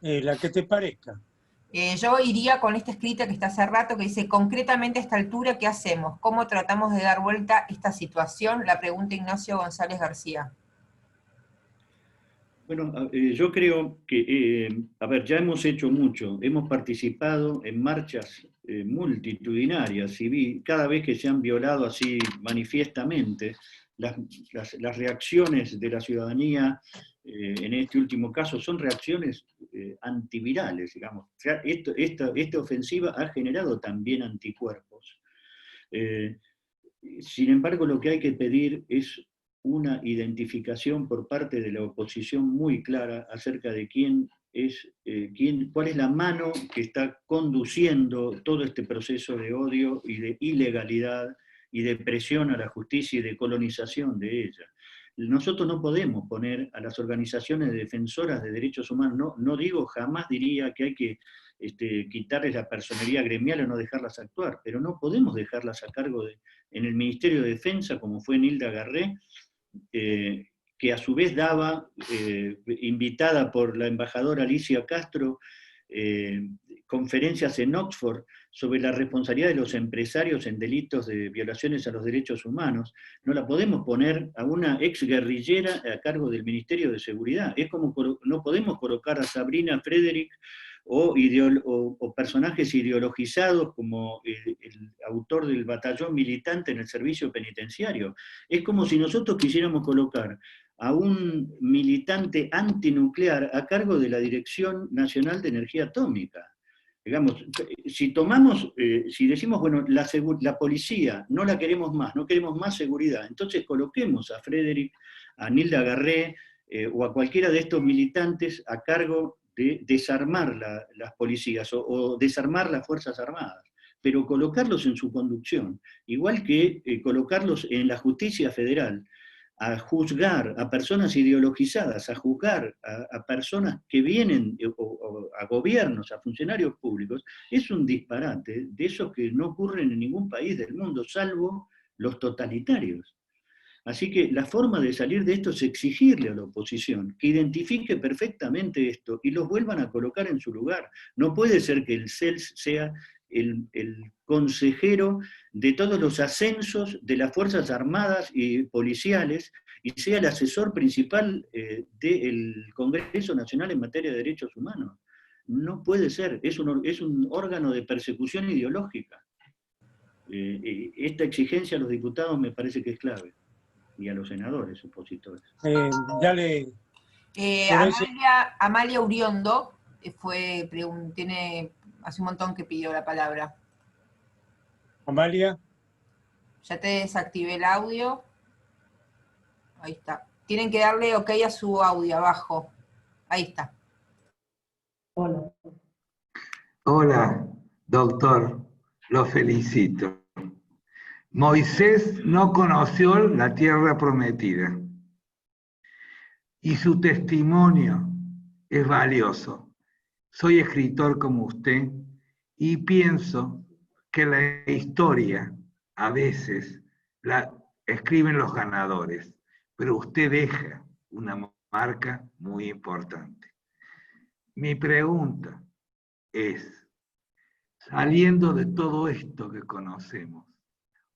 La que te parezca. Yo iría con esta escrita que está hace rato, que dice, concretamente a esta altura, ¿qué hacemos? ¿Cómo tratamos de dar vuelta a esta situación? La pregunta Ignacio González García. Bueno, yo creo que, ya hemos hecho mucho, hemos participado en marchas multitudinarias, y cada vez que se han violado así manifiestamente las reacciones de la ciudadanía, en este último caso, son reacciones antivirales, digamos. Esta ofensiva ha generado también anticuerpos. Sin embargo, lo que hay que pedir es una identificación por parte de la oposición muy clara acerca de quién es cuál es la mano que está conduciendo todo este proceso de odio y de ilegalidad y de presión a la justicia y de colonización de ella. Nosotros no podemos poner a las organizaciones defensoras de derechos humanos, no digo, jamás diría que hay que quitarles la personería gremial o no dejarlas actuar, pero no podemos dejarlas a cargo en el Ministerio de Defensa, como fue Nilda Garré, que a su vez daba, invitada por la embajadora Alicia Castro, conferencias en Oxford sobre la responsabilidad de los empresarios en delitos de violaciones a los derechos humanos. No la podemos poner a una ex guerrillera a cargo del Ministerio de Seguridad. Es como no podemos colocar a Sabrina Frederick o personajes ideologizados como el autor del batallón militante en el servicio penitenciario. Es como si nosotros quisiéramos colocar a un militante antinuclear a cargo de la Dirección Nacional de Energía Atómica. Digamos, si decimos, bueno, la policía no la queremos más, no queremos más seguridad, entonces coloquemos a Frederick, a Nilda Garré o a cualquiera de estos militantes a cargo de desarmar las policías o desarmar las Fuerzas Armadas, pero colocarlos en su conducción, igual que colocarlos en la justicia federal, a juzgar a personas ideologizadas, a juzgar a personas que vienen, o a gobiernos, a funcionarios públicos, es un disparate de esos que no ocurren en ningún país del mundo, salvo los totalitarios. Así que la forma de salir de esto es exigirle a la oposición que identifique perfectamente esto y los vuelvan a colocar en su lugar. No puede ser que el CELS sea el consejero de todos los ascensos de las Fuerzas Armadas y policiales y sea el asesor principal del Congreso Nacional en materia de derechos humanos. No puede ser, es un órgano de persecución ideológica. Esta exigencia a los diputados me parece que es clave. Y a los senadores opositores. Amalia Uriondo hace un montón que pidió la palabra. Amalia. Ya te desactivé el audio. Ahí está. Tienen que darle OK a su audio abajo. Ahí está. Hola. Hola, doctor. Lo felicito. Moisés no conoció la tierra prometida y su testimonio es valioso. Soy escritor como usted y pienso que la historia a veces la escriben los ganadores, pero usted deja una marca muy importante. Mi pregunta es, saliendo de todo esto que conocemos,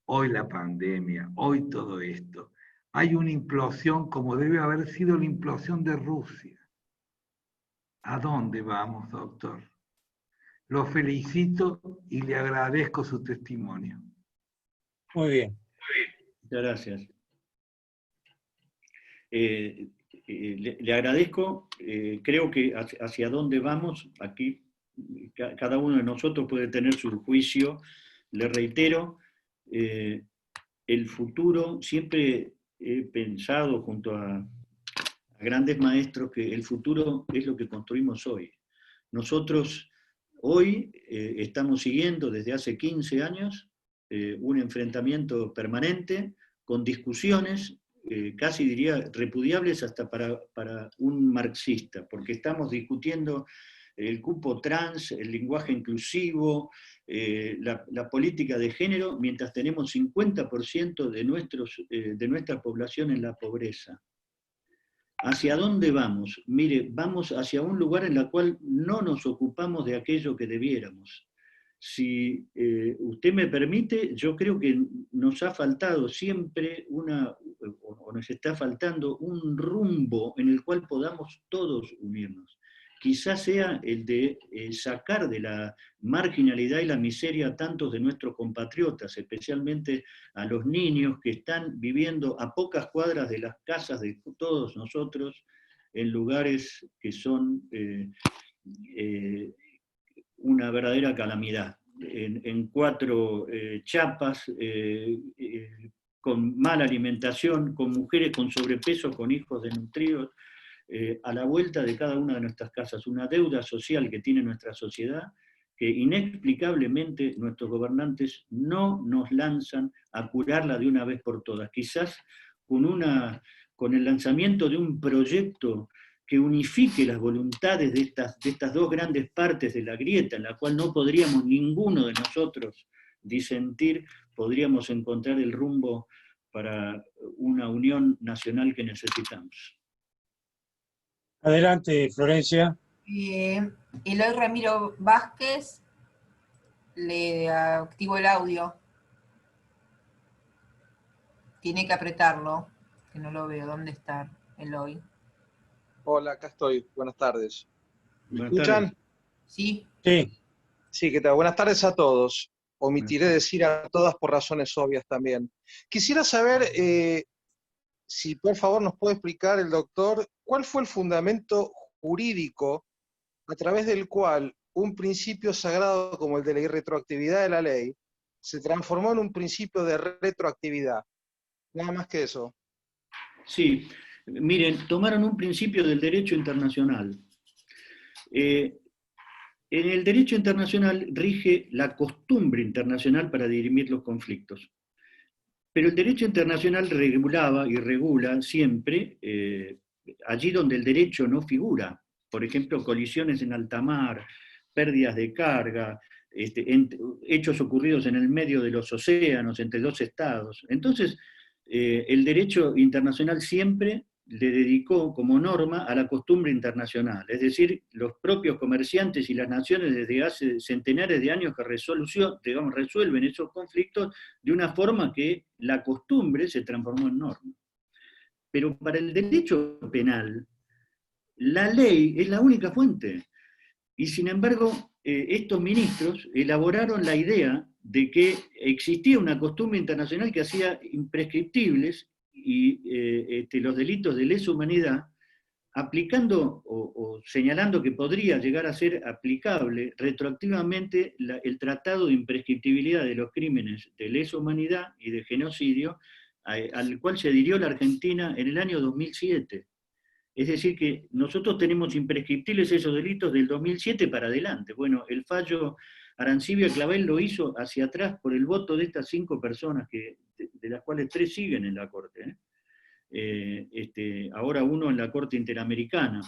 hoy la pandemia, hoy todo esto, hay una implosión como debe haber sido la implosión de Rusia. ¿A dónde vamos, doctor? Lo felicito y le agradezco su testimonio. Muy bien. Muchas gracias. Le agradezco, creo que hacia dónde vamos, aquí cada uno de nosotros puede tener su juicio. Le reitero, el futuro, siempre he pensado junto a grandes maestros que el futuro es lo que construimos hoy. Nosotros hoy estamos siguiendo desde hace 15 años un enfrentamiento permanente con discusiones casi diría repudiables hasta para un marxista, porque estamos discutiendo el cupo trans, el lenguaje inclusivo, la política de género, mientras tenemos 50% de nuestra población en la pobreza. ¿Hacia dónde vamos? Mire, vamos hacia un lugar en el cual no nos ocupamos de aquello que debiéramos. Si usted me permite, yo creo que nos ha faltado siempre o nos está faltando un rumbo en el cual podamos todos unirnos. Quizás sea el de sacar de la marginalidad y la miseria a tantos de nuestros compatriotas, especialmente a los niños que están viviendo a pocas cuadras de las casas de todos nosotros, en lugares que son una verdadera calamidad. En 4 chapas, con mala alimentación, con mujeres con sobrepeso, con hijos desnutridos, a la vuelta de cada una de nuestras casas, una deuda social que tiene nuestra sociedad, que inexplicablemente nuestros gobernantes no nos lanzan a curarla de una vez por todas. Quizás con el lanzamiento de un proyecto que unifique las voluntades de estas dos grandes partes de la grieta, en la cual no podríamos ninguno de nosotros disentir, podríamos encontrar el rumbo para una unión nacional que necesitamos. Adelante, Florencia. Eloy Ramiro Vázquez, le activo el audio. Tiene que apretarlo, que no lo veo. ¿Dónde está Eloy? Hola, acá estoy. Buenas tardes. ¿Me Buenas escuchan? tardes. Sí. Sí. Sí, ¿qué tal? Buenas tardes a todos. Omitiré decir a todas por razones obvias también. Quisiera saber si por favor nos puede explicar el doctor cuál fue el fundamento jurídico a través del cual un principio sagrado como el de la irretroactividad de la ley se transformó en un principio de retroactividad. Nada más que eso. Sí, miren, tomaron un principio del derecho internacional. En el derecho internacional rige la costumbre internacional para dirimir los conflictos. Pero el derecho internacional regulaba y regula siempre allí donde el derecho no figura. Por ejemplo, colisiones en alta mar, pérdidas de carga, hechos ocurridos en el medio de los océanos entre dos estados. Entonces, el derecho internacional siempre le dedicó como norma a la costumbre internacional, es decir, los propios comerciantes y las naciones desde hace centenares de años que resuelven esos conflictos de una forma que la costumbre se transformó en norma. Pero para el derecho penal, la ley es la única fuente. Y sin embargo, estos ministros elaboraron la idea de que existía una costumbre internacional que hacía imprescriptibles y los delitos de lesa humanidad, aplicando o señalando que podría llegar a ser aplicable retroactivamente el tratado de imprescriptibilidad de los crímenes de lesa humanidad y de genocidio, al cual se adhirió la Argentina en el año 2007. Es decir, que nosotros tenemos imprescriptibles esos delitos del 2007 para adelante. Bueno, el fallo Arancibia-Clavel lo hizo hacia atrás por el voto de estas 5 personas, de las cuales 3 siguen en la Corte. Ahora uno en la Corte Interamericana.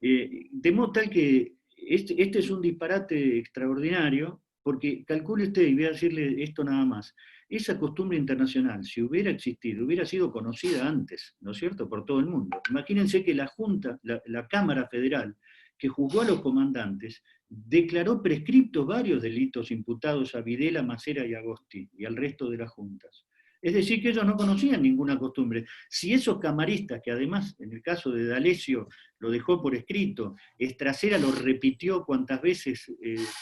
De modo tal que este es un disparate extraordinario, porque calcule usted, y voy a decirle esto nada más, esa costumbre internacional, si hubiera existido, hubiera sido conocida antes, ¿no es cierto?, por todo el mundo. Imagínense que la Junta, la Cámara Federal, que juzgó a los comandantes, declaró prescriptos varios delitos imputados a Videla, Macera y Agosti, y al resto de las juntas. Es decir, que ellos no conocían ninguna costumbre. Si esos camaristas, que además en el caso de D'Alessio lo dejó por escrito, Estracera lo repitió cuantas veces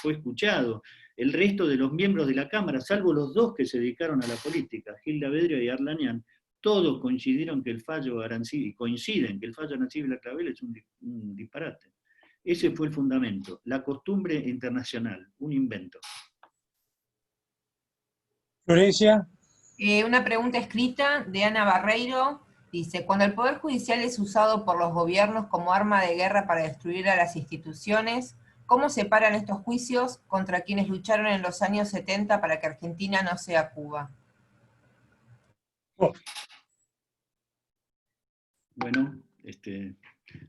fue escuchado, el resto de los miembros de la Cámara, salvo los 2 que se dedicaron a la política, Gilda Vedrio y Arlañán, todos coincidieron que el fallo Arancibia-Clavel es un disparate. Ese fue el fundamento, la costumbre internacional, un invento. Florencia. Una pregunta escrita de Ana Barreiro. Dice, cuando el Poder Judicial es usado por los gobiernos como arma de guerra para destruir a las instituciones, ¿cómo separan estos juicios contra quienes lucharon en los años 70 para que Argentina no sea Cuba? Bueno,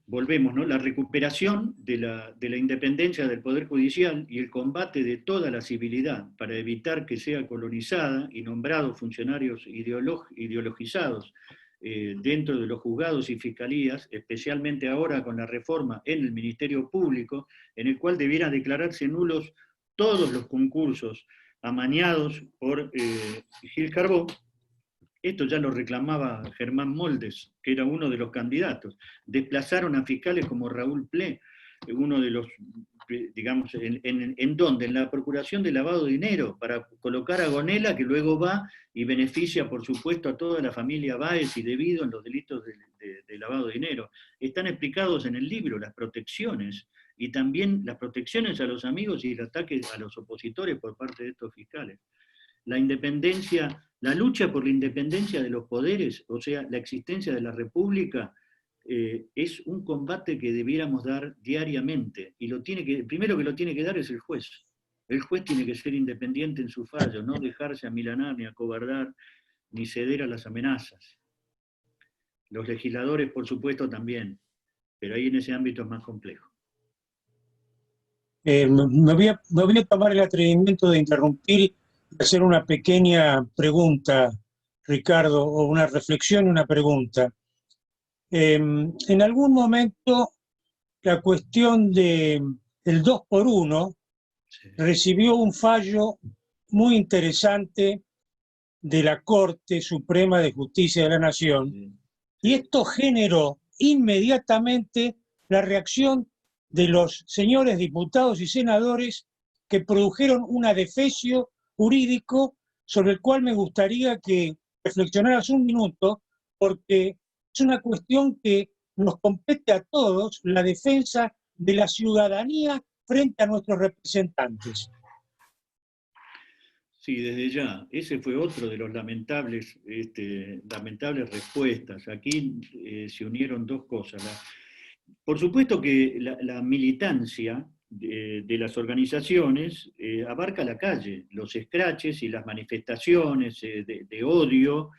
volvemos, ¿no? La recuperación de la independencia del Poder Judicial y el combate de toda la civilidad para evitar que sea colonizada y nombrados funcionarios ideologizados dentro de los juzgados y fiscalías, especialmente ahora con la reforma en el Ministerio Público, en el cual debieran declararse nulos todos los concursos amañados por Gil Carbó. Esto ya lo reclamaba Germán Moldes, que era uno de los candidatos. Desplazaron a fiscales como Raúl Ple, uno de los, digamos, ¿en dónde? En la Procuración de Lavado de Dinero, para colocar a Gonella, que luego va y beneficia, por supuesto, a toda la familia Báez y Devido en los delitos de lavado de dinero. Están explicados en el libro las protecciones, y también las protecciones a los amigos y el ataque a los opositores por parte de estos fiscales. La independencia, la lucha por la independencia de los poderes, o sea, la existencia de la República, es un combate que debiéramos dar diariamente, y el primero que lo tiene que dar es el juez. El juez tiene que ser independiente en su fallo, no dejarse amilanar, ni acobardar, ni ceder a las amenazas. Los legisladores, por supuesto, también, pero ahí en ese ámbito es más complejo. Me voy a tomar el atrevimiento de interrumpir y hacer una pequeña pregunta, Ricardo, o una reflexión y una pregunta. En algún momento la cuestión del 2x1 Sí. recibió un fallo muy interesante de la Corte Suprema de Justicia de la Nación, Sí. y esto generó inmediatamente la reacción de los señores diputados y senadores que produjeron un adefesio jurídico sobre el cual me gustaría que reflexionaras un minuto, porque es una cuestión que nos compete a todos, la defensa de la ciudadanía frente a nuestros representantes. Sí, desde ya. Ese fue otro de los lamentables respuestas. Aquí se unieron dos cosas. Por supuesto que la militancia de las organizaciones abarca la calle, los escraches y las manifestaciones de odio.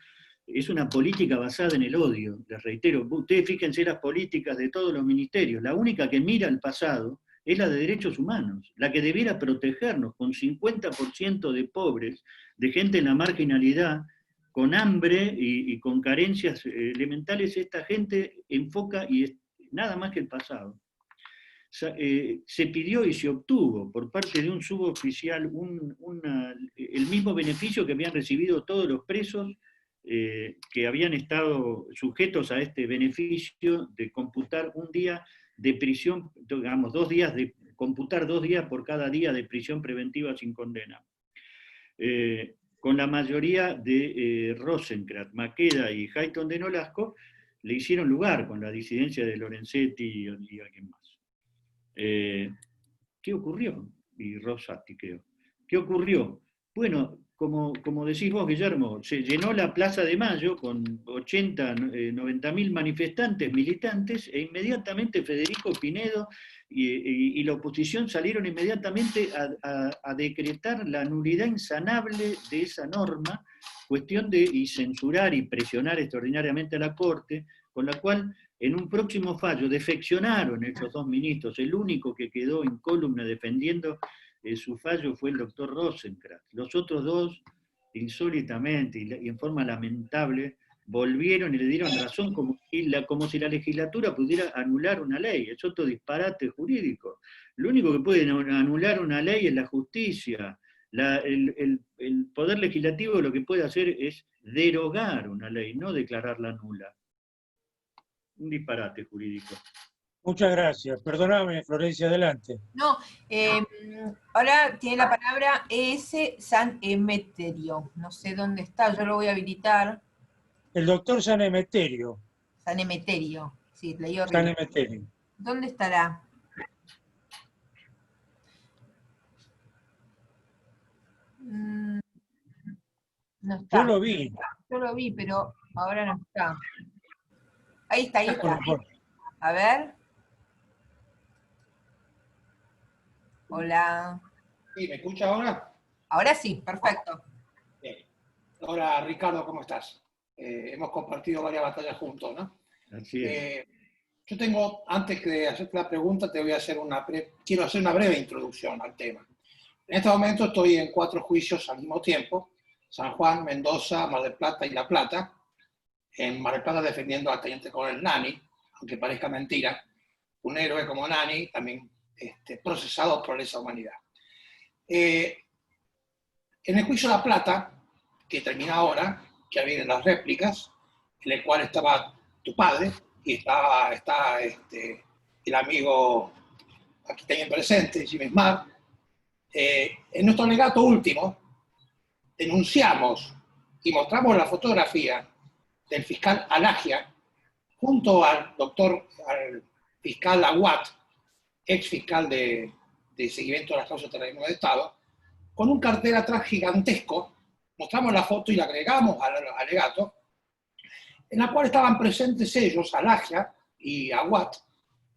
Es una política basada en el odio, les reitero. Ustedes fíjense las políticas de todos los ministerios. La única que mira al pasado es la de derechos humanos, la que debiera protegernos con 50% de pobres, de gente en la marginalidad, con hambre y con carencias elementales. Esta gente enfoca y es nada más que el pasado. Se pidió y se obtuvo por parte de un suboficial el mismo beneficio que habían recibido todos los presos que habían estado sujetos a este beneficio de computar un día de prisión, digamos, computar 2 días por cada día de prisión preventiva sin condena. Con la mayoría de Rosenkrantz, Maqueda y Hayton de Nolasco le hicieron lugar con la disidencia de Lorenzetti y alguien más. ¿Qué ocurrió? Y Rosati, creo. ¿Qué ocurrió? Bueno, como decís vos, Guillermo, se llenó la Plaza de Mayo con 80, 90.000 manifestantes, militantes, e inmediatamente Federico Pinedo y la oposición salieron inmediatamente a decretar la nulidad insanable de esa norma, y censurar y presionar extraordinariamente a la Corte, con la cual en un próximo fallo defeccionaron esos 2 ministros. El único que quedó incólume defendiendo su fallo fue el doctor Rosenkrantz. Los otros 2, insólitamente y en forma lamentable, volvieron y le dieron razón como si la legislatura pudiera anular una ley. Es otro disparate jurídico. Lo único que puede anular una ley es la justicia. El Poder Legislativo lo que puede hacer es derogar una ley, no declararla nula. Un disparate jurídico. Muchas gracias. Perdóname, Florencia, adelante. No, ahora tiene la palabra E.S. San Emeterio. No sé dónde está, yo lo voy a habilitar. El doctor San Emeterio. San Emeterio, sí, leí San horrible. Emeterio. ¿Dónde estará? No está. Yo lo vi. Yo lo vi, pero ahora no está. Ahí está, ahí está. Por- A ver. Hola. Sí, ¿me escucha ahora? Ahora sí, perfecto. Bien. Hola, Ricardo, ¿cómo estás? Hemos compartido varias batallas juntos, ¿no? Así es. Yo tengo, antes de hacerte la pregunta, te voy a hacer quiero hacer una breve introducción al tema. En este momento estoy en 4 juicios al mismo tiempo: San Juan, Mendoza, Mar del Plata y La Plata. En Mar del Plata defendiendo al teniente coronel Nani, aunque parezca mentira, un héroe como Nani, también procesado por lesa humanidad. En el juicio La Plata, que termina ahora, que vienen las réplicas, en el cual estaba tu padre y está el amigo aquí también presente, Jimmy Smart. En nuestro alegato último denunciamos y mostramos la fotografía del fiscal Alagia junto al fiscal Aguat, ex fiscal de seguimiento de las causas de terrorismo de Estado, con un cartel atrás gigantesco. Mostramos la foto y la agregamos al alegato, en la cual estaban presentes ellos, Alagia, y Aguat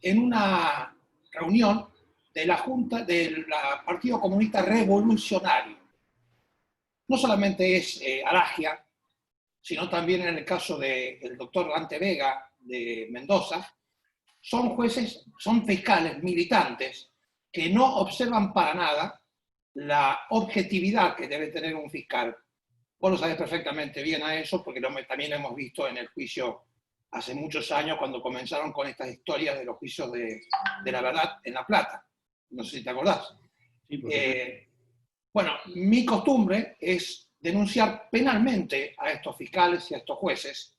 en una reunión de la Junta del Partido Comunista Revolucionario. No solamente es Aragia, sino también en el caso del doctor Dante Vega de Mendoza, son jueces, son fiscales militantes que no observan para nada la objetividad que debe tener un fiscal. Vos lo sabés perfectamente bien a eso, porque también lo hemos visto en el juicio hace muchos años, cuando comenzaron con estas historias de los juicios de la verdad en La Plata. No sé si te acordás. Sí, bueno, mi costumbre es denunciar penalmente a estos fiscales y a estos jueces.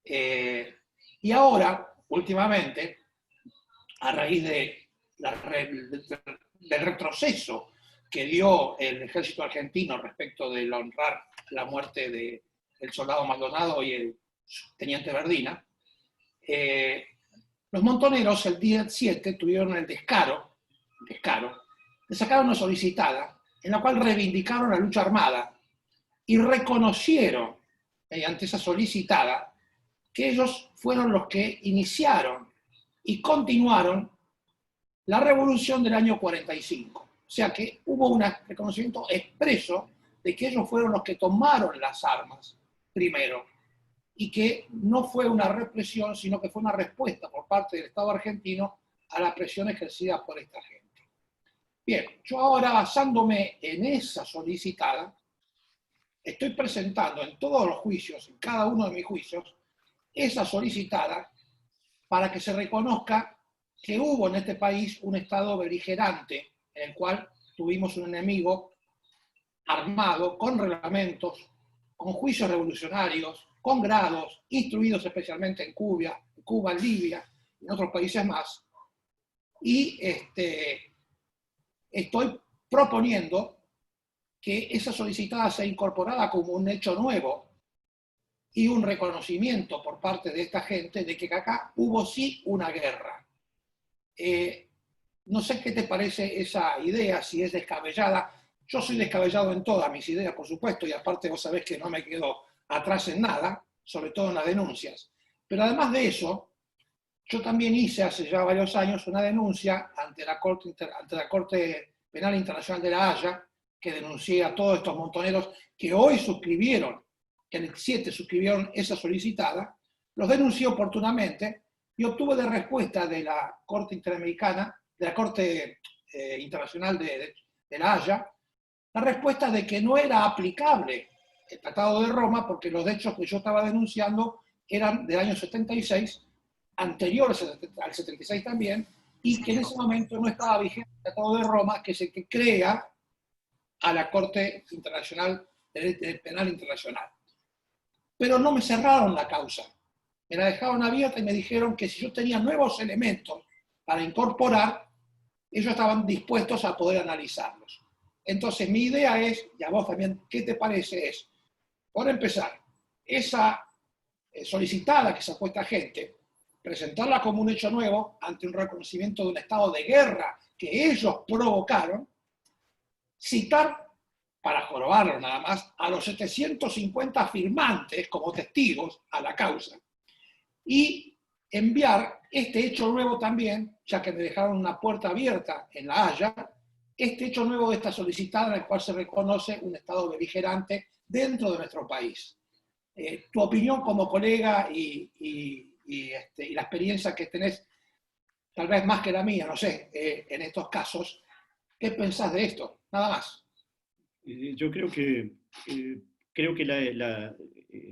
Y ahora, últimamente, a raíz del retroceso que dio el ejército argentino respecto de honrar la muerte del soldado Maldonado y el teniente Verdina, los montoneros el día 7 tuvieron el descaro de sacar una solicitada en la cual reivindicaron la lucha armada y reconocieron, mediante esa solicitada, que ellos fueron los que iniciaron y continuaron la revolución del año 45. O sea que hubo un reconocimiento expreso de que ellos fueron los que tomaron las armas primero y que no fue una represión, sino que fue una respuesta por parte del Estado argentino a la presión ejercida por esta gente. Bien, yo ahora, basándome en esa solicitada, estoy presentando en todos los juicios, en cada uno de mis juicios, esa solicitada para que se reconozca que hubo en este país un Estado beligerante en el cual tuvimos un enemigo armado, con reglamentos, con juicios revolucionarios, con grados, instruidos especialmente en Cuba, en Libia y en otros países más. Y estoy proponiendo que esa solicitada sea incorporada como un hecho nuevo y un reconocimiento por parte de esta gente de que acá hubo sí una guerra. No sé qué te parece esa idea, si es descabellada. Yo soy descabellado en todas mis ideas, por supuesto, y aparte vos sabés que no me quedo atrás en nada, sobre todo en las denuncias. Pero además de eso, yo también hice hace ya varios años una denuncia ante la Corte Penal Internacional de La Haya, que denuncié a todos estos montoneros que hoy suscribieron, que en el 7 suscribieron esa solicitada, los denuncié oportunamente y obtuve de respuesta de la Corte Interamericana, de la Corte Internacional de La Haya, la respuesta de que no era aplicable el Tratado de Roma porque los hechos que yo estaba denunciando eran del año 76, anteriores al 76 también, y que en ese momento no estaba vigente el Tratado de Roma, que es el que crea a la Corte Internacional Penal Internacional. Pero no me cerraron la causa, me la dejaron abierta y me dijeron que si yo tenía nuevos elementos para incorporar, ellos estaban dispuestos a poder analizarlos. Entonces mi idea es, y a vos también, ¿qué te parece? Es, por empezar, esa solicitada que sacó esta gente, presentarla como un hecho nuevo ante un reconocimiento de un estado de guerra que ellos provocaron, citar, para jorobarlo nada más, a los 750 firmantes como testigos a la causa y enviar este hecho nuevo también, ya que me dejaron una puerta abierta en La Haya, este hecho nuevo de esta solicitada en el cual se reconoce un estado beligerante dentro de nuestro país. Tu opinión como colega y la experiencia que tenés, tal vez más que la mía, no sé, en estos casos, ¿qué pensás de esto? Nada más. Yo creo que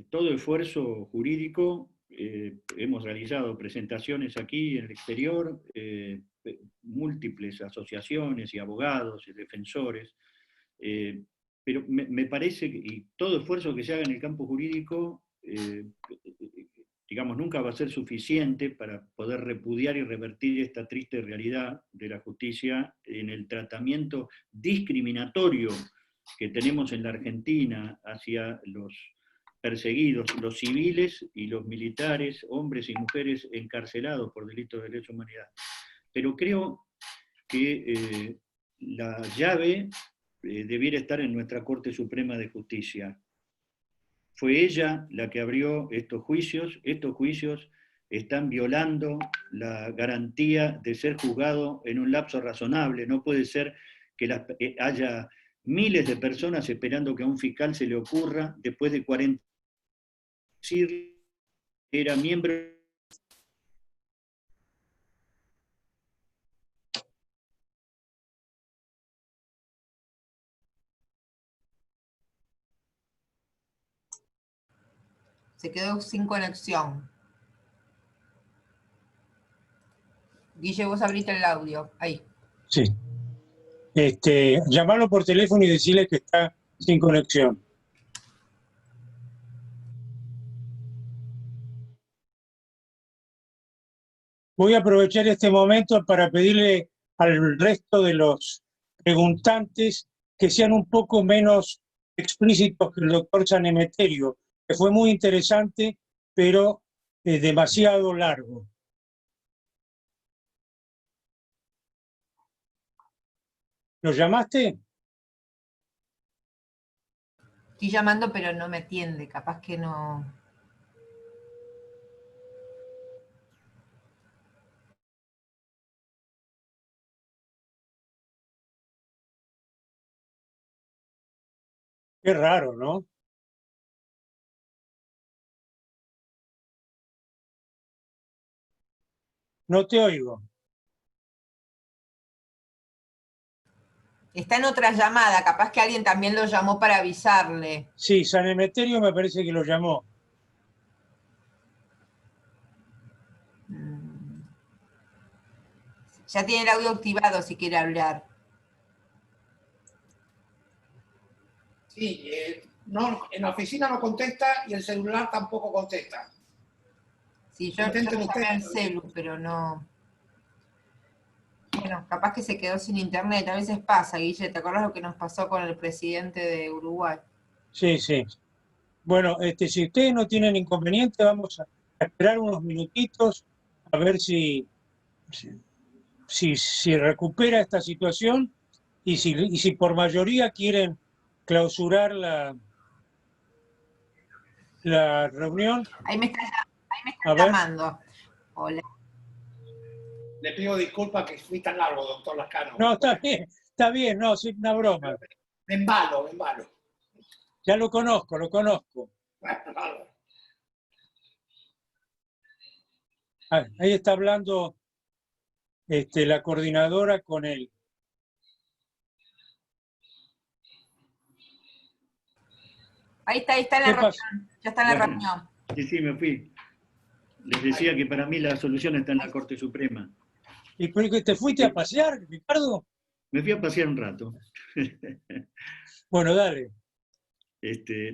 todo esfuerzo jurídico, hemos realizado presentaciones aquí en el exterior, múltiples asociaciones y abogados y defensores, pero me parece que todo esfuerzo que se haga en el campo jurídico, digamos, nunca va a ser suficiente para poder repudiar y revertir esta triste realidad de la justicia en el tratamiento discriminatorio que tenemos en la Argentina hacia los perseguidos, los civiles y los militares, hombres y mujeres encarcelados por delitos de lesa humanidad. Pero creo que la llave debiera estar en nuestra Corte Suprema de Justicia. Fue ella la que abrió estos juicios están violando la garantía de ser juzgado en un lapso razonable. No puede ser que haya miles de personas esperando que a un fiscal se le ocurra, después de 40 años, era miembro. Se quedó sin conexión. Guille, vos abriste el audio. Ahí. Sí. Llamarlo por teléfono y decirle que está sin conexión. Voy a aprovechar este momento para pedirle al resto de los preguntantes que sean un poco menos explícitos que el doctor San Emeterio, que fue muy interesante, pero demasiado largo. ¿Lo llamaste? Estoy llamando, pero no me atiende. Capaz que no... Qué raro, ¿no? No te oigo. Está en otra llamada. Capaz que alguien también lo llamó para avisarle. Sí, San Emeterio me parece que lo llamó. Ya tiene el audio activado si quiere hablar. Sí, no, en la oficina no contesta y el celular tampoco contesta. Sí, yo Intenten lo llamé al ustedes. celu, pero no... Bueno, capaz que se quedó sin internet. A veces pasa, Guille. ¿Te acuerdas lo que nos pasó con el presidente de Uruguay? Sí, sí. Bueno, si ustedes no tienen inconveniente, vamos a esperar unos minutitos a ver si recupera esta situación y si por mayoría quieren clausurar la reunión. Ahí me está A ver. llamando. Hola. Le pido disculpas que fui tan largo, doctor Lascano. No, está bien, no, es una broma. Me embalo, me embalo. Ya lo conozco. Ahí está hablando la coordinadora con él. Ahí está en la reunión. Ya está en la reunión. Sí, me fui. Les decía que para mí la solución está en la Corte Suprema. ¿Y por qué te fuiste a pasear, Ricardo? Me fui a pasear un rato. Bueno, dale.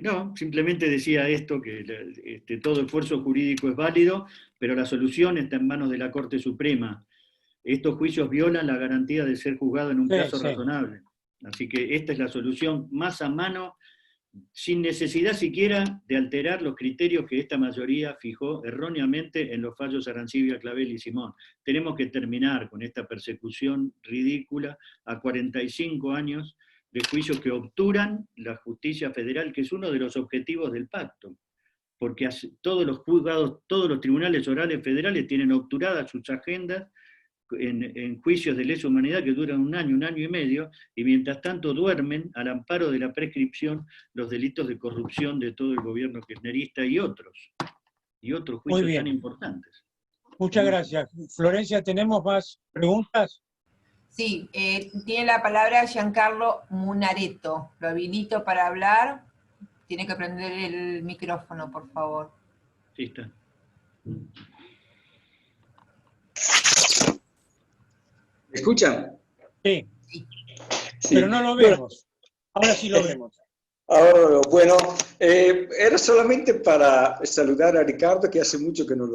No, simplemente decía esto, que todo esfuerzo jurídico es válido, pero la solución está en manos de la Corte Suprema. Estos juicios violan la garantía de ser juzgado en un plazo razonable. Así que esta es la solución más a mano, sin necesidad siquiera de alterar los criterios que esta mayoría fijó erróneamente en los fallos Arancibia, Clavel y Simón. Tenemos que terminar con esta persecución ridícula a 45 años de juicios que obturan la justicia federal, que es uno de los objetivos del pacto, porque todos los juzgados, todos los tribunales orales federales tienen obturadas sus agendas en juicios de lesa humanidad que duran un año y medio, y mientras tanto duermen al amparo de la prescripción los delitos de corrupción de todo el gobierno kirchnerista y otros juicios tan importantes. Muchas gracias. Florencia, ¿tenemos más preguntas? Sí, tiene la palabra Giancarlo Munareto. Lo habilito para hablar. Tiene que prender el micrófono, por favor. Sí, está. ¿Me escuchan? Sí. Sí. Pero no lo vemos. Ahora sí lo vemos. Ahora, bueno, era solamente para saludar a Ricardo, que hace mucho que no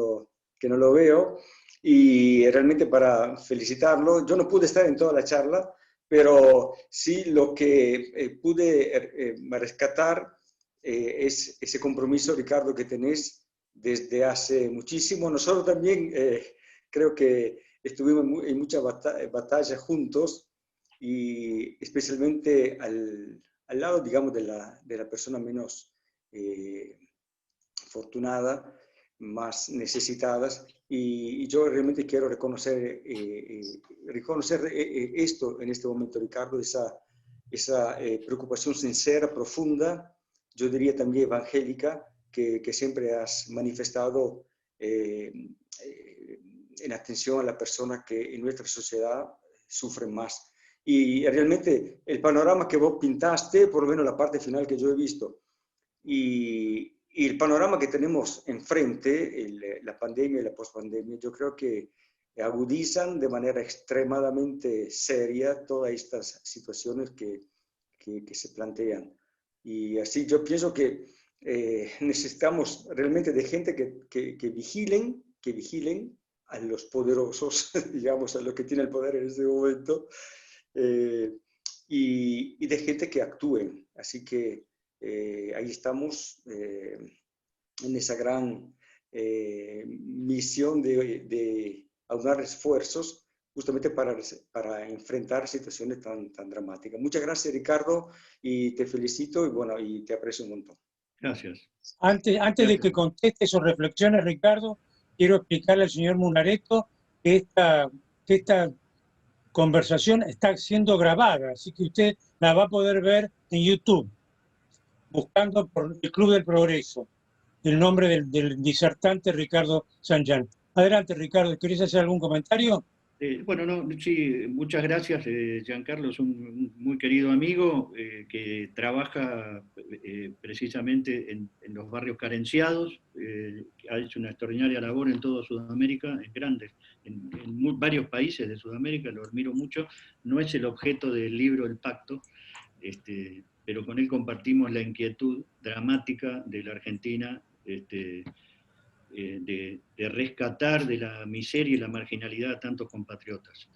lo veo, y realmente para felicitarlo. Yo no pude estar en toda la charla, pero sí lo que pude rescatar es ese compromiso, Ricardo, que tenés desde hace muchísimo. Nosotros también creo que estuvimos en muchas batallas juntos, y especialmente al lado, digamos, de la persona menos afortunada, más necesitadas, y yo realmente quiero reconocer esto en este momento, Ricardo, esa preocupación sincera, profunda, yo diría también evangélica, que siempre has manifestado en atención a las personas que en nuestra sociedad sufren más. Y realmente el panorama que vos pintaste, por lo menos la parte final que yo he visto, y el panorama que tenemos enfrente, la pandemia y la pospandemia, yo creo que agudizan de manera extremadamente seria todas estas situaciones que se plantean. Y así yo pienso que necesitamos realmente de gente que vigilen a los poderosos, digamos, a los que tienen el poder en este momento, y de gente que actúen. Así que ahí estamos en esa gran misión de aunar esfuerzos justamente para enfrentar situaciones tan dramáticas. Muchas gracias, Ricardo, y te felicito y, bueno, y te aprecio un montón. Gracias. Antes de que conteste sus reflexiones, Ricardo, quiero explicarle al señor Munareto que esta conversación está siendo grabada, así que usted la va a poder ver en YouTube, buscando por el Club del Progreso, el nombre del disertante Ricardo Sanján. Adelante, Ricardo, ¿querés hacer algún comentario? Bueno, no, sí, muchas gracias. Giancarlo es un muy querido amigo que trabaja precisamente en los barrios carenciados, ha hecho una extraordinaria labor en toda Sudamérica, en varios países de Sudamérica, lo admiro mucho. No es el objeto del libro El Pacto, pero con él compartimos la inquietud dramática de la Argentina, de rescatar de la miseria y la marginalidad a tantos compatriotas.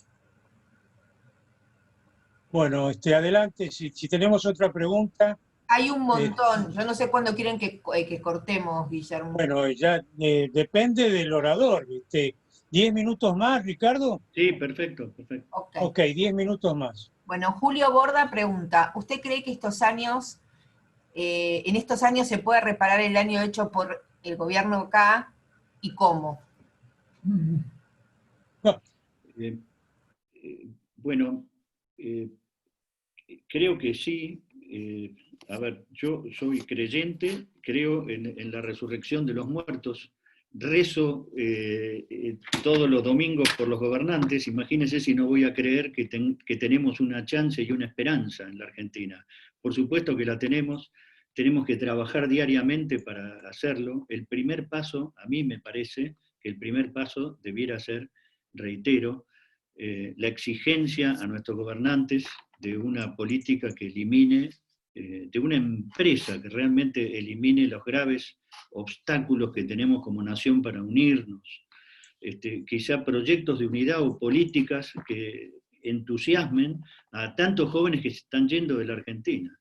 Bueno, adelante, si tenemos otra pregunta. Hay un montón, yo no sé cuándo quieren que cortemos, Guillermo. Bueno, ya depende del orador, ¿viste? ¿10 minutos más, Ricardo? Sí, perfecto, perfecto. Ok, 10 minutos más. Bueno, Julio Borda pregunta, ¿usted cree que en estos años se puede reparar el daño hecho por el gobierno acá y cómo? Bueno, creo que sí. A ver, yo soy creyente, creo en la resurrección de los muertos, rezo todos los domingos por los gobernantes. Imagínense si no voy a creer que tenemos una chance y una esperanza en la Argentina. Por supuesto que la tenemos que trabajar diariamente para hacerlo. El primer paso, a mí me parece que el primer paso debiera ser, reitero, la exigencia a nuestros gobernantes de una política que elimine, de una empresa que realmente elimine los graves obstáculos que tenemos como nación para unirnos, quizá proyectos de unidad o políticas que entusiasmen a tantos jóvenes que se están yendo de la Argentina.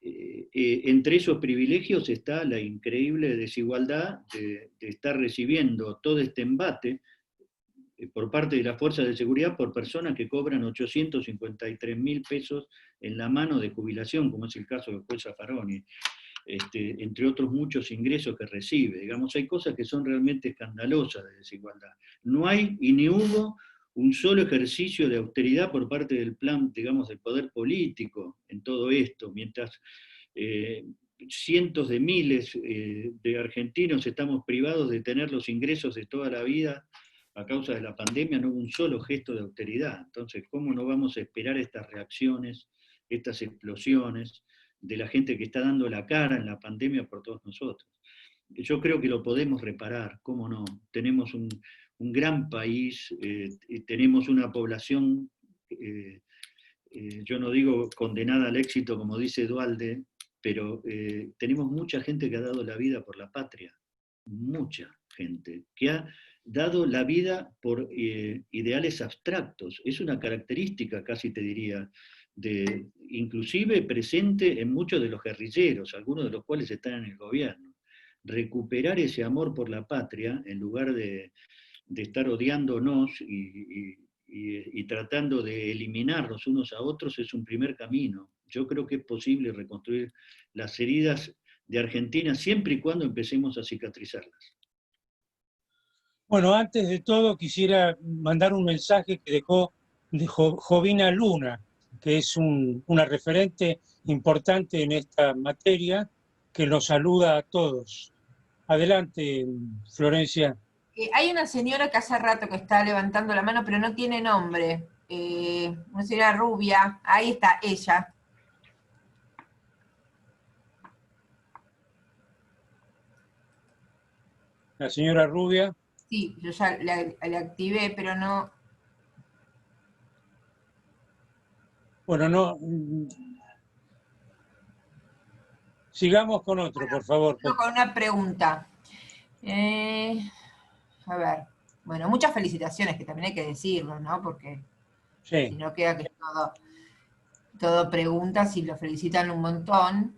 Entre esos privilegios está la increíble desigualdad de estar recibiendo todo este embate por parte de las fuerzas de seguridad por personas que cobran 853.000 pesos en la mano de jubilación, como es el caso del juez Zaffaroni, entre otros muchos ingresos que recibe. Digamos, hay cosas que son realmente escandalosas de desigualdad. No hay y ni hubo un solo ejercicio de austeridad por parte del plan, digamos, del poder político en todo esto, mientras cientos de miles de argentinos estamos privados de tener los ingresos de toda la vida. A causa de la pandemia no hubo un solo gesto de austeridad. Entonces, ¿cómo no vamos a esperar estas reacciones, estas explosiones de la gente que está dando la cara en la pandemia por todos nosotros? Yo creo que lo podemos reparar, ¿cómo no? Tenemos un gran país, tenemos una población, yo no digo condenada al éxito como dice Duhalde, pero tenemos mucha gente que ha dado la vida por la patria, mucha gente, que ha dado la vida por ideales abstractos. Es una característica, casi te diría, inclusive presente en muchos de los guerrilleros, algunos de los cuales están en el gobierno. Recuperar ese amor por la patria, en lugar de estar odiándonos y tratando de eliminarnos unos a otros, es un primer camino. Yo creo que es posible reconstruir las heridas de Argentina, siempre y cuando empecemos a cicatrizarlas. Bueno, antes de todo quisiera mandar un mensaje que dejó Jovina Luna, que es una referente importante en esta materia, que nos saluda a todos. Adelante, Florencia. Hay una señora que hace rato que está levantando la mano, pero no tiene nombre. Una señora rubia. Ahí está, ella. La señora rubia. Sí, yo ya la activé, pero no... Bueno, no... Sigamos con otro, por favor. Con una pregunta. A ver, bueno, muchas felicitaciones, que también hay que decirlo, ¿no? Porque sí, si no queda que todo preguntas y lo felicitan un montón.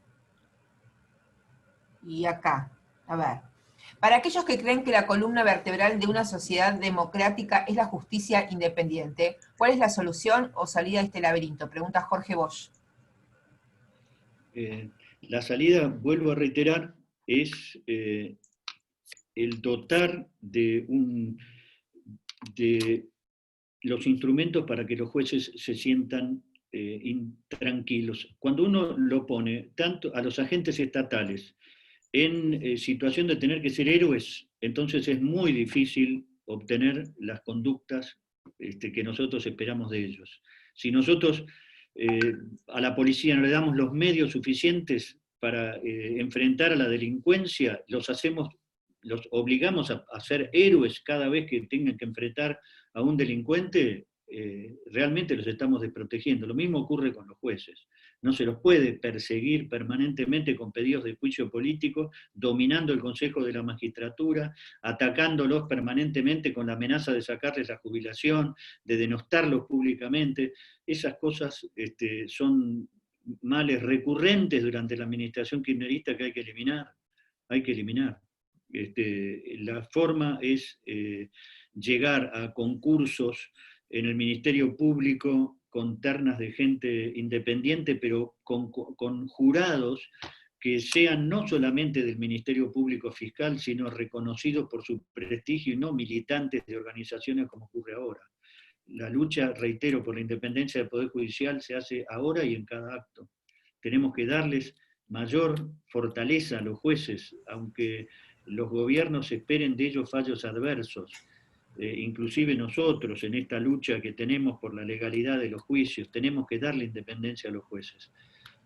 Y acá, a ver. Para aquellos que creen que la columna vertebral de una sociedad democrática es la justicia independiente, ¿cuál es la solución o salida de este laberinto? Pregunta Jorge Bosch. La salida, vuelvo a reiterar, es el dotar de los instrumentos para que los jueces se sientan intranquilos. Cuando uno lo pone tanto a los agentes estatales en situación de tener que ser héroes, entonces es muy difícil obtener las conductas que nosotros esperamos de ellos. Si nosotros a la policía no le damos los medios suficientes para enfrentar a la delincuencia, los obligamos a ser héroes cada vez que tengan que enfrentar a un delincuente, realmente los estamos desprotegiendo. Lo mismo ocurre con los jueces. No se los puede perseguir permanentemente con pedidos de juicio político, dominando el Consejo de la Magistratura, atacándolos permanentemente con la amenaza de sacarles la jubilación, de denostarlos públicamente. Esas cosas son males recurrentes durante la administración kirchnerista que hay que eliminar. Hay que eliminar. La forma es llegar a concursos en el Ministerio Público con ternas de gente independiente, pero con jurados que sean no solamente del Ministerio Público Fiscal, sino reconocidos por su prestigio y no militantes de organizaciones como ocurre ahora. La lucha, reitero, por la independencia del Poder Judicial se hace ahora y en cada acto. Tenemos que darles mayor fortaleza a los jueces, aunque los gobiernos esperen de ellos fallos adversos. Inclusive nosotros, en esta lucha que tenemos por la legalidad de los juicios, tenemos que darle independencia a los jueces,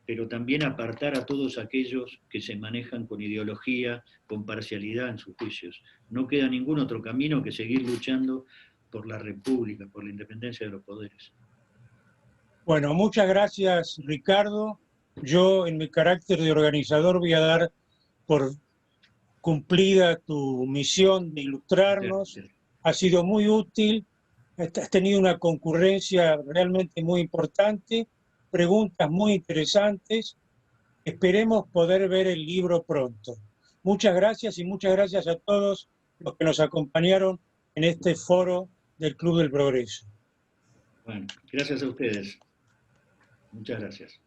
pero también apartar a todos aquellos que se manejan con ideología, con parcialidad en sus juicios. No queda ningún otro camino que seguir luchando por la República, por la independencia de los poderes. Bueno, muchas gracias, Ricardo. Yo, en mi carácter de organizador, voy a dar por cumplida tu misión de ilustrarnos. Ha sido muy útil, has tenido una concurrencia realmente muy importante, preguntas muy interesantes. Esperemos poder ver el libro pronto. Muchas gracias y muchas gracias a todos los que nos acompañaron en este foro del Club del Progreso. Bueno, gracias a ustedes. Muchas gracias.